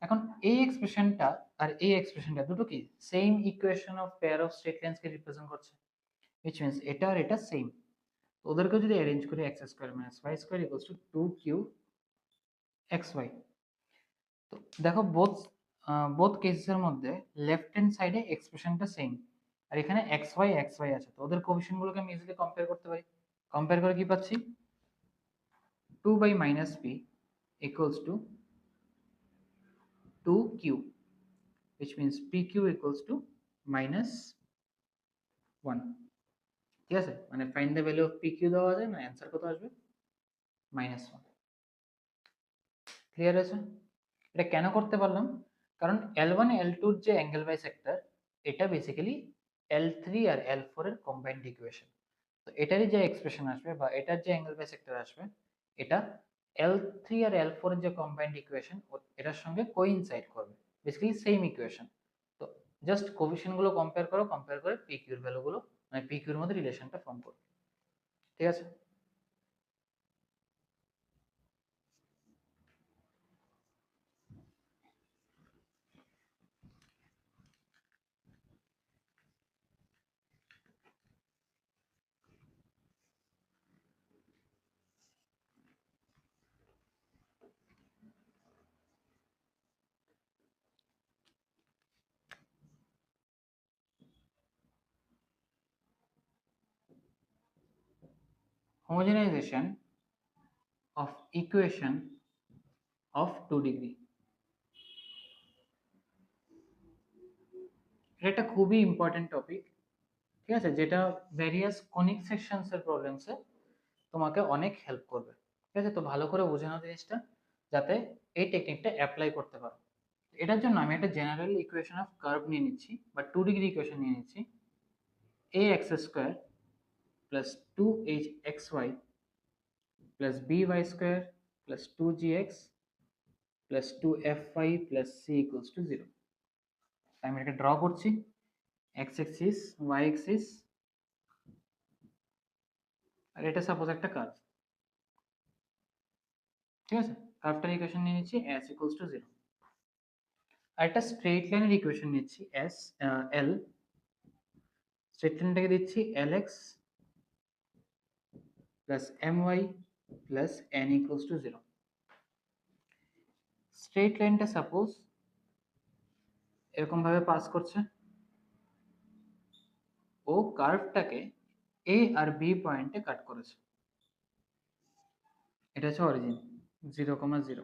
এখন এই এক্সপ্রেশনটা আর এই এক্সপ্রেশনটা দুটো কি same equation of pair of straight lines কে রিপ্রেজেন্ট করছে, which means এটা আর এটা সেম। ওদেরকে যদি অ্যারেঞ্জ করি x square minus y square equals to 2q xy। তো দেখো বোথ কেসের মধ্যে লেফট হ্যান্ড সাইডে এক্সপ্রেশনটা সেম, আর এখানে xy আছে, তো ওদের কোএফিসিয়েন্ট গুলোকে আমি ইজিলি কম্পেয়ার করতে পারি। কম্পেয়ার করে কি পাচ্ছি, 2 by minus P equals to 2q, which means pq equals to minus 1। ঠিক আছে, মানে find the value of pq দেওয়া আছে, না অ্যান্সার কত আসবে, -1। ক্লিয়ার আছে? এটা কেন করতে পারলাম, কারণ L1 L2 এর যে অ্যাঙ্গেল বাই সেক্টর, এটা বেসিক্যালি L3 আর L4 এর কম্বাইন্ড ইকুয়েশন। তো এটারই যে এক্সপ্রেশন আসবে বা এটার যে অ্যাঙ্গেল বাই সেক্টর আসবে, এটা L3 আর L4 এর যে কম্বাইন্ড ইকুয়েশন এটার সঙ্গে কোইনসাইড করবে, বেসিক্যালি সেম ইকুয়েশন। তো জাস্ট কোএফিসিয়েন্ট গুলো কম্পেয়ার করো, কম্পেয়ার করে PQ এর ভ্যালুগুলো মানে PQ এর মধ্যে রিলেশনটা ফর্ম করো। ঠিক আছে? Homogenization of equation of 2 degree, এটা একটা খুবই ইম্পর্টেন্ট টপিক। ঠিক আছে, যেটা ভেরিয়াস কনিক সেকশনস এর প্রবলেমসে তোমাকে অনেক হেল্প করবে। ঠিক আছে, তো ভালো করে বোঝানো জিনিসটা, যাতে এই টেকনিকটা অ্যাপ্লাই করতে পারো। এটার জন্য আমি একটা জেনারেল ইকুয়েশন অফ কার্ভ নিয়ে নিচ্ছি বা 2 ডিগ্রি ইকুয়েশন নিয়ে নিচ্ছি। ax square plus 2hxy plus by square plus 2gx plus 2fy plus c equals to 0। আমি এটাকে ড্র করছি, x অ্যাক্সিস y অ্যাক্সিস, আর এটা সাপোজ একটা কার্ভ। ঠিক আছে, কার্ভটার ইকুয়েশন নিয়ে নিচ্ছি s ইকুয়ালস টু 0, আর একটা স্ট্রেট লাইনের ইকুয়েশন নিচ্ছি l, স্ট্রেট লাইনটাকে দিচ্ছি lx plus my plus n equals to 0। Straight লাইনটা সাপোজ এরকম ভাবে পাস করছে, ও কার্ভটাকে a আর b পয়েন্টে কাট করেছে। এটা হচ্ছে অরিজিন 0,0।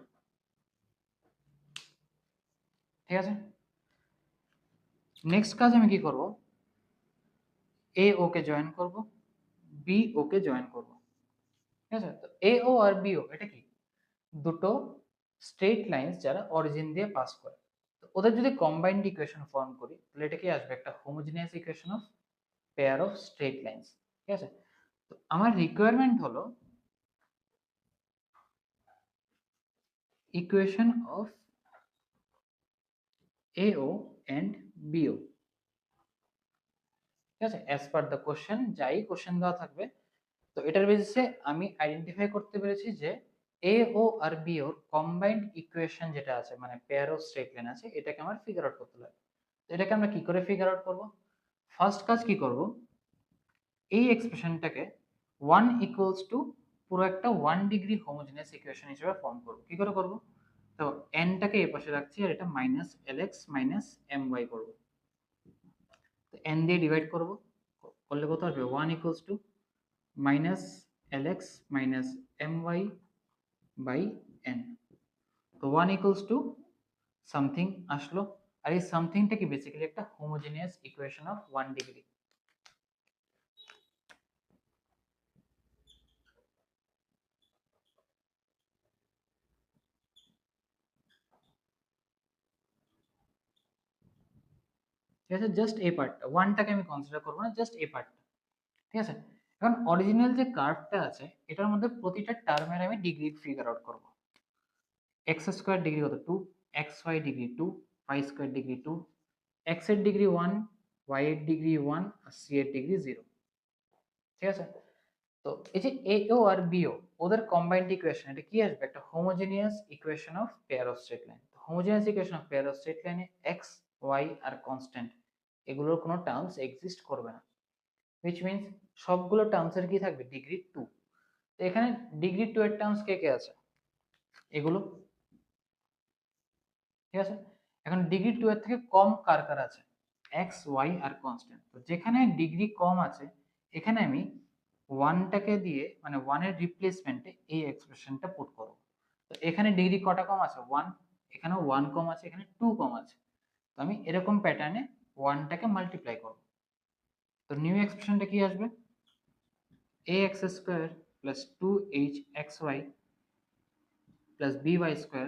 ঠিক আছে, নেক্সট কাজ আমি কি করব, a ওকে জয়েন করব, b ওকে জয়েন করব। ঠিক আছে, তো a ও আর b ও এটা কি, দুটো স্ট্রেট লাইনস যারা অরিজিন দিয়ে পাস করে। তো ওদের যদি কম্বাইন্ড ইকুয়েশন ফর্ম করি, তাহলে এটা কি আসবে, একটা homogeneous equation of pair of straight lines. ঠিক আছে, তো আমার রিকোয়ারমেন্ট হলো equation of AO and BO। ঠিক আছে, অ্যাজ পার দ্য কোশ্চেন, যাই কোশ্চেন দেওয়া থাকবে, তো এটার বেসিসে আমি আইডেন্টিফাই করতে পেরেছি যে AO আর BO কম্বাইন্ড ইকুয়েশন যেটা আছে, মানে পেয়ার অফ স্ট্রেট লাইন আছে, এটাকে আমার ফিগার আউট করতে হবে। তো এটাকে আমরা কি করে ফিগার আউট করব, ফার্স্ট কাজ কি করব, এই এক্সপ্রেশনটাকে 1 ইকুয়ালস টু পুরো একটা 1 ডিগ্রি হোমোজেনিয়াস ইকুয়েশন হিসেবে ফর্ম করব। কি করে করব, তো n-টাকে এই পাশে রাখছি আর এটা মাইনাস lx মাইনাস my করব। তো n দিয়ে ডিভাইড করব, করলে কত আসবে, 1 equals to minus lx minus my by n। তো 1 ইকুয়ালস টু সামথিং আসলো, আর এই সামথিংটা কি বেসিক্যালি একটা হোমোজেনিয়াস ইকুয়েশন অফ 1 ডিগ্রি। ঠিক আছে, জাস্ট এই পার্টটা, 1টাকে আমি কনসিডার করব না, জাস্ট এই পার্টটা। ঠিক আছে, এখন অরিজিনাল যে কার্ভটা আছে, এটার মধ্যে প্রতিটা টার্মের আমি ডিগ্রি ফিগার আউট করব। x স্কয়ার ডিগ্রি কত 2, xy degree 2, y square degree 2, x এর ডিগ্রি 1, y এর ডিগ্রি 1 আর c এর ডিগ্রি 0। ঠিক আছে, তো এই যে AO আর BO ওদের কম্বাইন্ড ইকুয়েশন, এটা কি আসবে? একটা homogeneous equation of pair of straight line. Homogeneous equation of pair of straight লাইনে এক্স ওয়াই আর কনস্ট্যান্ট এগুলোর কোনো টার্মস এক্সিস্ট করবে না, which means সবগুলো টার্মসের কি থাকবে? ডিগ্রি 2। তো এখানে ডিগ্রি 2 এর টার্মস কে কে আছে? এগুলো, ঠিক আছে। এখন ডিগ্রি 2 এর থেকে কম কার কার আছে? এক্স ওয়াই আর কনস্ট্যান্ট। তো যেখানে ডিগ্রি কম আছে এখানে আমি 1 টাকে দিয়ে মানে 1 এর রিপ্লেসমেন্টে এই এক্সপ্রেশনটা পুট করব। তো এখানে ডিগ্রি কটা কম আছে? 1, এখানেও 1 কম আছে, এখানে 2 কম আছে। তো আমি এরকম প্যাটার্নে 1 টাকে মাল্টিপ্লাই করব। তো নিউ এক্সপ্রেশনটা কি আসবে? ax square plus 2hxy plus by square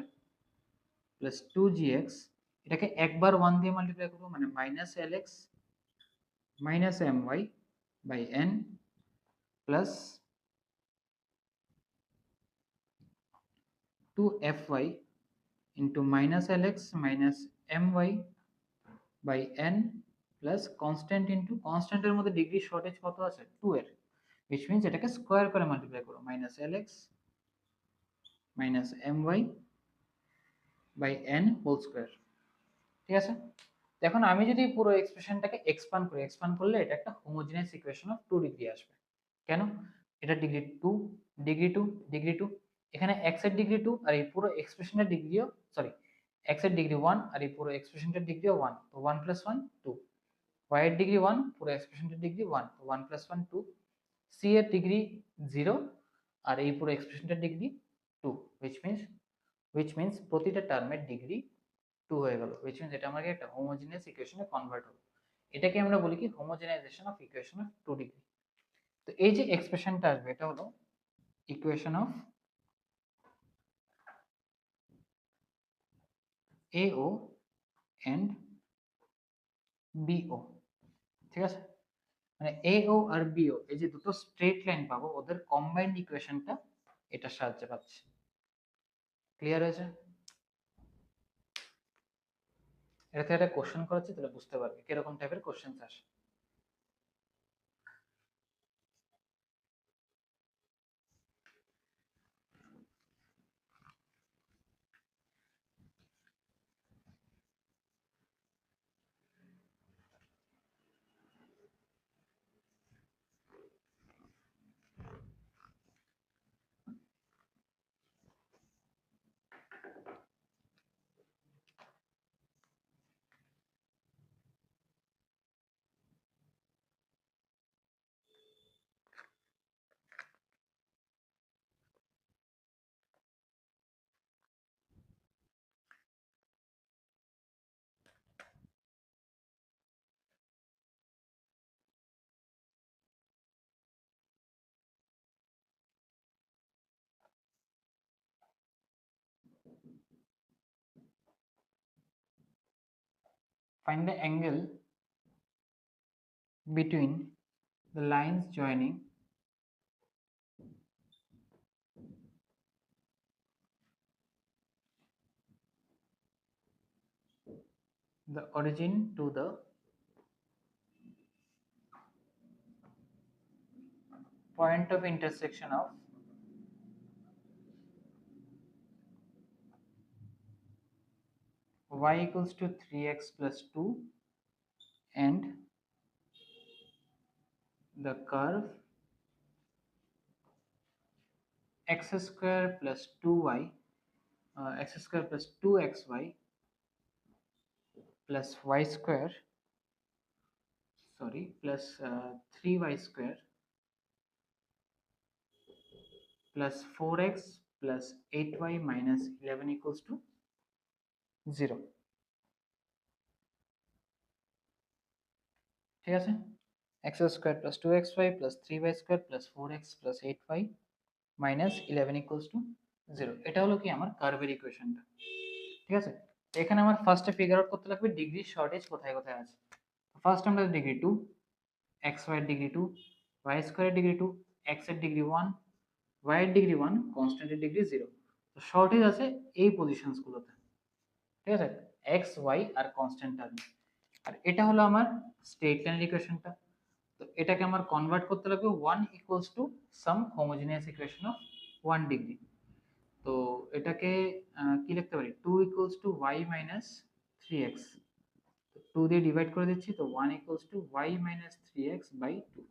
plus 2gx, এটাকে একবার 1 দিয়ে মাল্টিপ্লাই করব মানে minus lx minus my by n plus 2fy into minus lx minus my by n plus constant into কনস্ট্যান্টের মধ্যে ডিগ্রি শর্টেজ কত আছে? 2 এর, which means এটাকে স্কয়ার করে মাল্টিপ্লাই করব minus lx minus my by n whole square. ঠিক আছে। এখন আমি যদি পুরো এক্সপ্রেশনটাকে এক্সপান্ড করলে এটা একটা হোমোজেনিয়াস ইকুয়েশন অফ 2 ডিগ্রি আসবে। কেন? এটা ডিগ্রি 2, ডিগ্রি 2, ডিগ্রি 2, এখানে x এর ডিগ্রি 2 আর এই পুরো এক্সপ্রেশনের ডিগ্রিও সরি x এর ডিগ্রি 1 আর এই পুরো এক্সপ্রেশনটার ডিগ্রিও 1, তো 1 + 1 2, y এর ডিগ্রি 1 পুরো এক্সপ্রেশনটার ডিগ্রি 1, তো 1 + 1 2, c এর ডিগ্রি 0 আর এই পুরো এক্সপ্রেশনটার ডিগ্রি 2, which means প্রতিটা টার্মের ডিগ্রি 2 হয়ে গেল, which means এটা আমাকে একটা হোমোজেনিয়াস ইকুয়েশনে কনভার্ট হলো। এটাকে আমরা বলি কি? Homogenization of equation of 2 degree. তো এই যে এক্সপ্রেশনটা আসবে এটা হলো equation of AO and BO। ঠিক আছে, মানে AO আর BO এই যে দুটো স্ট্রেট লাইন পাবো ওদের কম্বাইন্ড ইকুয়েশনটা এটার সাহায্যে পাচ্ছি। ক্লিয়ার হয়েছে? এটা থেকে একটা কোশ্চেন করাচ্ছি তাহলে বুঝতে পারবে কিরকম টাইপের কোশ্চেন আসে। Find the angle between the lines joining the origin to the point of intersection of y equals to 3x plus 2 and the curve x square plus 2y x square plus 2xy plus y square plus 3y square plus 4x plus 8y minus 11 equals to 0। ঠিক আছে, x square plus 2xy plus 3y square plus 4x plus 8y minus 11 equals to 0। এটা হলো কি আমার কার্ভের ইকুয়েশনটা। ঠিক আছে, এখানে আমার ফার্স্টে ফিগার আউট করতে লাগবে ডিগ্রি শর্টেজ কোথায় কোথায় আছে। ফার্স্ট আমরা ডিগ্রি 2, xy এর ডিগ্রি 2, y স্কয়ার এর ডিগ্রি 2, x এর ডিগ্রি 1, y এর ডিগ্রি 1, কনস্ট্যান্ট এর ডিগ্রি 0। তো শর্টেজ আছে এই পজিশনস গুলোতে। ঠিক আছে, x y আর কনস্ট্যান্ট টার্ম। আর এটা হলো আমার স্ট্রেট লাইনের ইকুয়েশনটা। তো এটাকে আমার কনভার্ট করতে লাগবে 1 equals to some homogeneous equation of 1 degree. তো এটাকে কি লিখতে পারি, 2 equals to y minus 3x, 2 দিয়ে ডিভাইড করে দিচ্ছি, তো 1 equals to y minus 3x by 2।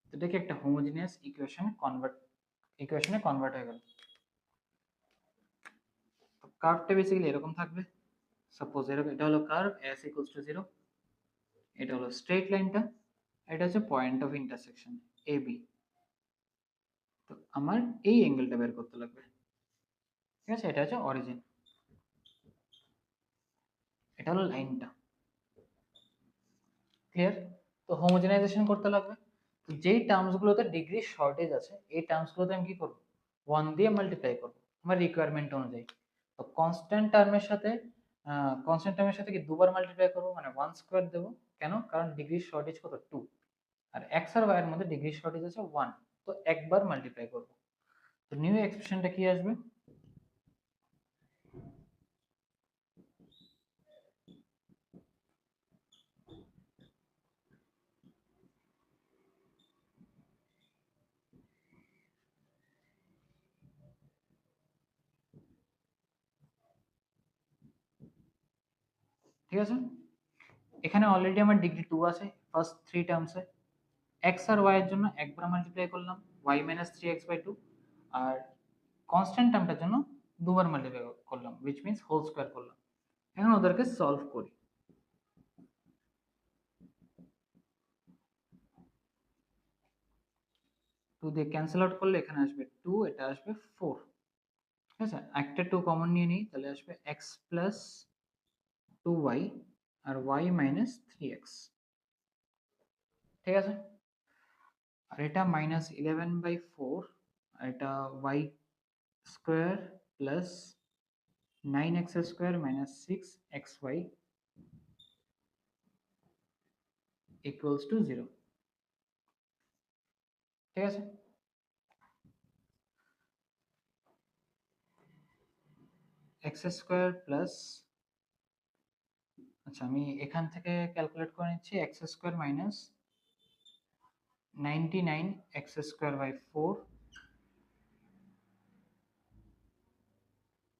তো এটাকে একটা হোমোজেনিয়াস ইকুয়েশনে কনভার্ট হয়ে গেল। তো কার্ভটা বেসিক্যালি এরকম থাকবে। সাপোজ এরকম, এটা হলো কার্ভ s ইকুয়ালস টু 0, এটা হলো স্ট্রেট লাইনটা, এটা হচ্ছে point of intersection A B. তো আমার এই অ্যাঙ্গেলটা বের করতে লাগবে, ঠিক আছে? এটা হচ্ছে অরিজিন, এটা হলো লাইনটা। ক্লিয়ার? তো হোমোজেনাইজেশন করতে লাগবে। তো যেই টার্মসগুলোতে ডিগ্রি শর্টেজ আছে, এই টার্মসগুলোতে আমি কি করব, 1 দিয়ে মাল্টিপ্লাই করব আমার রিকোয়ারমেন্ট অনুযায়ী। তো কনস্ট্যান্ট টার্মের সাথে কি দুবার মাল্টিপ্লাই করব, মানে 1 স্কয়ার দেব। কেন? কারণ ডিগ্রি শর্টেজ কত, 2, আর x আর y এর মধ্যে ডিগ্রি শর্টেজ আছে 1, তো একবার মাল্টিপ্লাই করব। তো নিউ এক্সপ্রেশনটা কি আসবে, ঠিক আছে? এখানে অলরেডি আমার ডিগ্রি 2 আছে ফার্স্ট 3 টার্মসে। x আর y এর জন্য একবার মাল্টিপ্লাই করলাম, y মাইনাস 3x/2, আর কনস্ট্যান্ট টার্মটার জন্য দুবার মাল্টিপ্লাই করলাম, which means হোল স্কয়ার করলাম। এখন ওদেরকে সলভ করি। 2 দিয়ে ক্যান্সেল আউট করলে এখানে আসবে 2, এটা আসবে 4, ঠিক আছে? একটা 2 কমন নিয়ে নিই, তাহলে আসবে x প্লাস 2y আর y মাইনাস 3x, ঠিক আছে? আর এটা মাইনাস 11/4, আর এটা y square plus 9x square minus 6xy equals to 0, ঠিক আছে? এক্স স্কোয়ার প্লাস, আচ্ছা আমি এখান থেকে ক্যালকুলেট করে নিচ্ছি, x square minus 99x² by 4,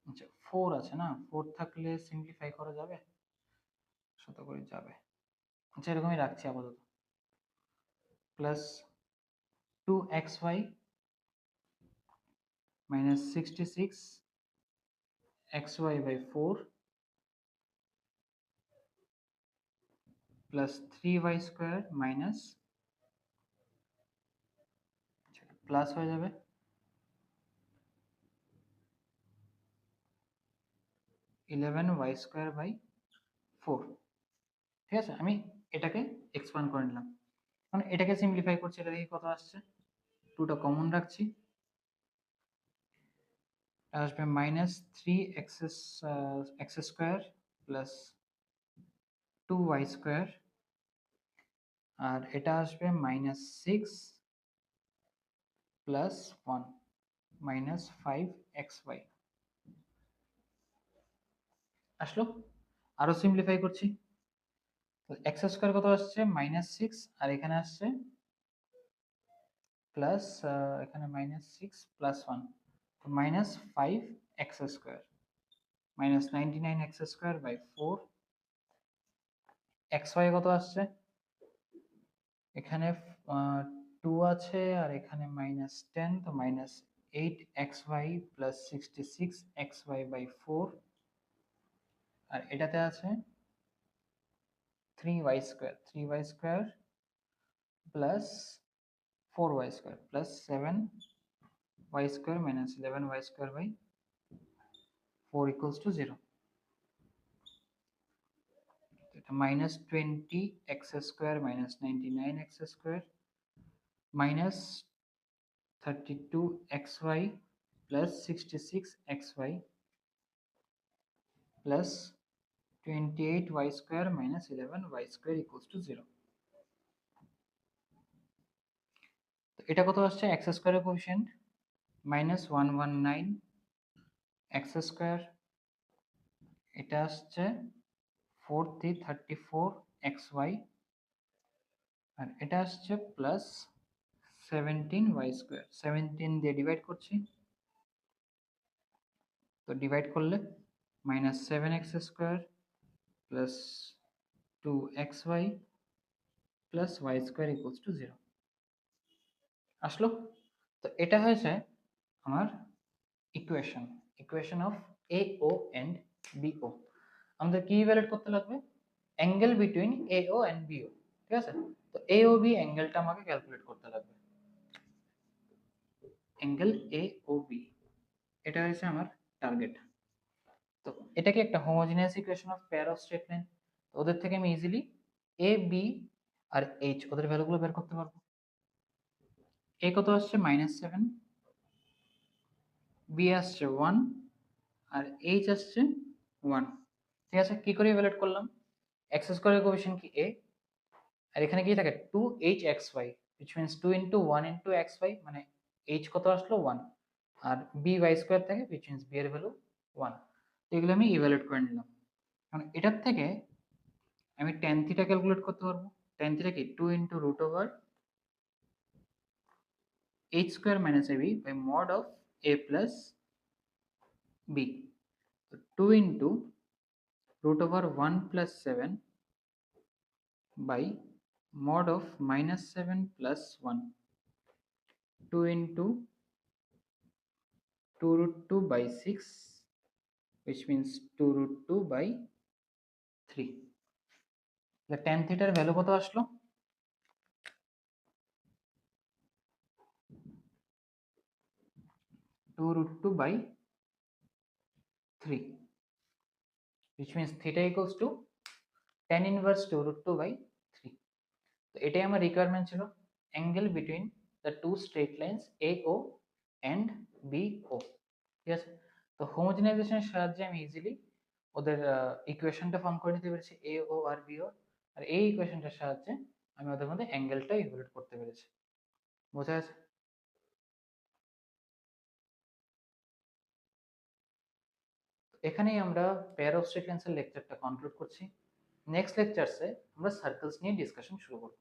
আচ্ছা 4 আছে না, 4 থাকলে সিম্পলিফাই করা যাবে, শত করে যাবে, আচ্ছা এরকমই রাখছি আপাতত, plus 2xy minus 66xy/4 plus 3y square minus, plus হয়ে যাবে 11y²/4, ঠিক আছে? আমি এটাকে এক্সপ্যান্ড করে নিলাম, মানে এটাকে সিম্পলিফাই করছি, এটা দেখি কত আসছে। 2টা কমন রাখছি, আসবে মাইনাস 3x² প্লাস 2y², আর এটা আসবে মাইনাস 6 প্লাস 1 মাইনাস 5xy আসলো। আরো সিম্পলিফাই করছি, তো x² কত আসছে, -6, আর এখানে আসছে প্লাস, এখানে -6 প্লাস 1, তো -5x² মাইনাস 99x²/4, xy কত আসছে, এখানে 2 আছে আর এখানে -10, তো -8xy প্লাস 66xy/4, আর এটাতে আছে 3y² plus 4y² plus 7y² minus 11y²/4 equals to 0। এটা -20x² minus 99x² minus 32xy plus 66xy plus 28y² minus 11y² equals to 0। তো এটা কত আসছে, x² এর কোএফিসিয়েন্ট -119 x², এটা আসছে 4334xy আর এটা আসছে প্লাস 17y², 17 দিয়ে ডিভাইড করছি, তো ডিভাইড করলে -7x² plus 2xy plus y² equals to 0 আসলো। তো এটা হয়েছে আমার equation equation of AO and BO। আমাদের কি ইভ্যালুয়েট করতে লাগবে? Angle between AO and BO, ঠিক আছে? তো AOB অ্যাঙ্গেলটা আমাকে ক্যালকুলেট করতে লাগবে। অ্যাঙ্গেল AOB, এটা হচ্ছে আমার টার্গেট। তো এটা কি একটা homogeneous equation of pair of straight line? ওদের থেকে আমি ইজিলি AB আর H ওদের ভ্যালুগুলো বের করতে পারবো। A কত আসছে -7, B আসছে 1 আর H আসছে 1, ঠিক আছে? কি করে ইভ্যালুয়েট করলাম? x² এর কোএফিশিয়েন্ট কি a, আর এখানে কি থাকে 2hxy, which means 2 into 1 into xy, মানে h কত আসলো 1, আর by² থাকে, which means b এর ভ্যালু 1। তো এগুলো আমি ইভ্যালুয়েট করে নিলাম। এখন এটার থেকে আমি tan থিটা ক্যালকুলেট করতে পারবো। tan থিটা কি 2 into h² minus ab by mod of a plus b, তো 2 into √1 plus 7 by mod of -7 plus 1, 2 into 2√2 by 6, which means 2√2 by 3। তাহলে tan থিটার ভ্যালু কত আসলো? 2√2 by 3, which means theta equals to tan inverse 2√2 by 3। তো এটাই আমার requirement ছিল, angle between the two straight lines AO and BO, ঠিক আছে? তো হোমোজেনাইজেশনের সাহায্যে আমি ইজিলি ওদের ইকুয়েশনটা ফর্ম করে নিতে পেরেছি AO আর BO, আর এই ইকুয়েশনটার সাহায্যে আমি ওদের মধ্যে অ্যাঙ্গেলটা ইভ্যালুয়েট করতে পেরেছি। বোঝা আছে? এখানেই আমরা পেয়ার অফ স্ট্রেট লাইনসের লেকচারটা কনক্লুড করছি। নেক্সট লেকচারসে আমরা সার্কেলস নিয়ে ডিসকাশন শুরু করব।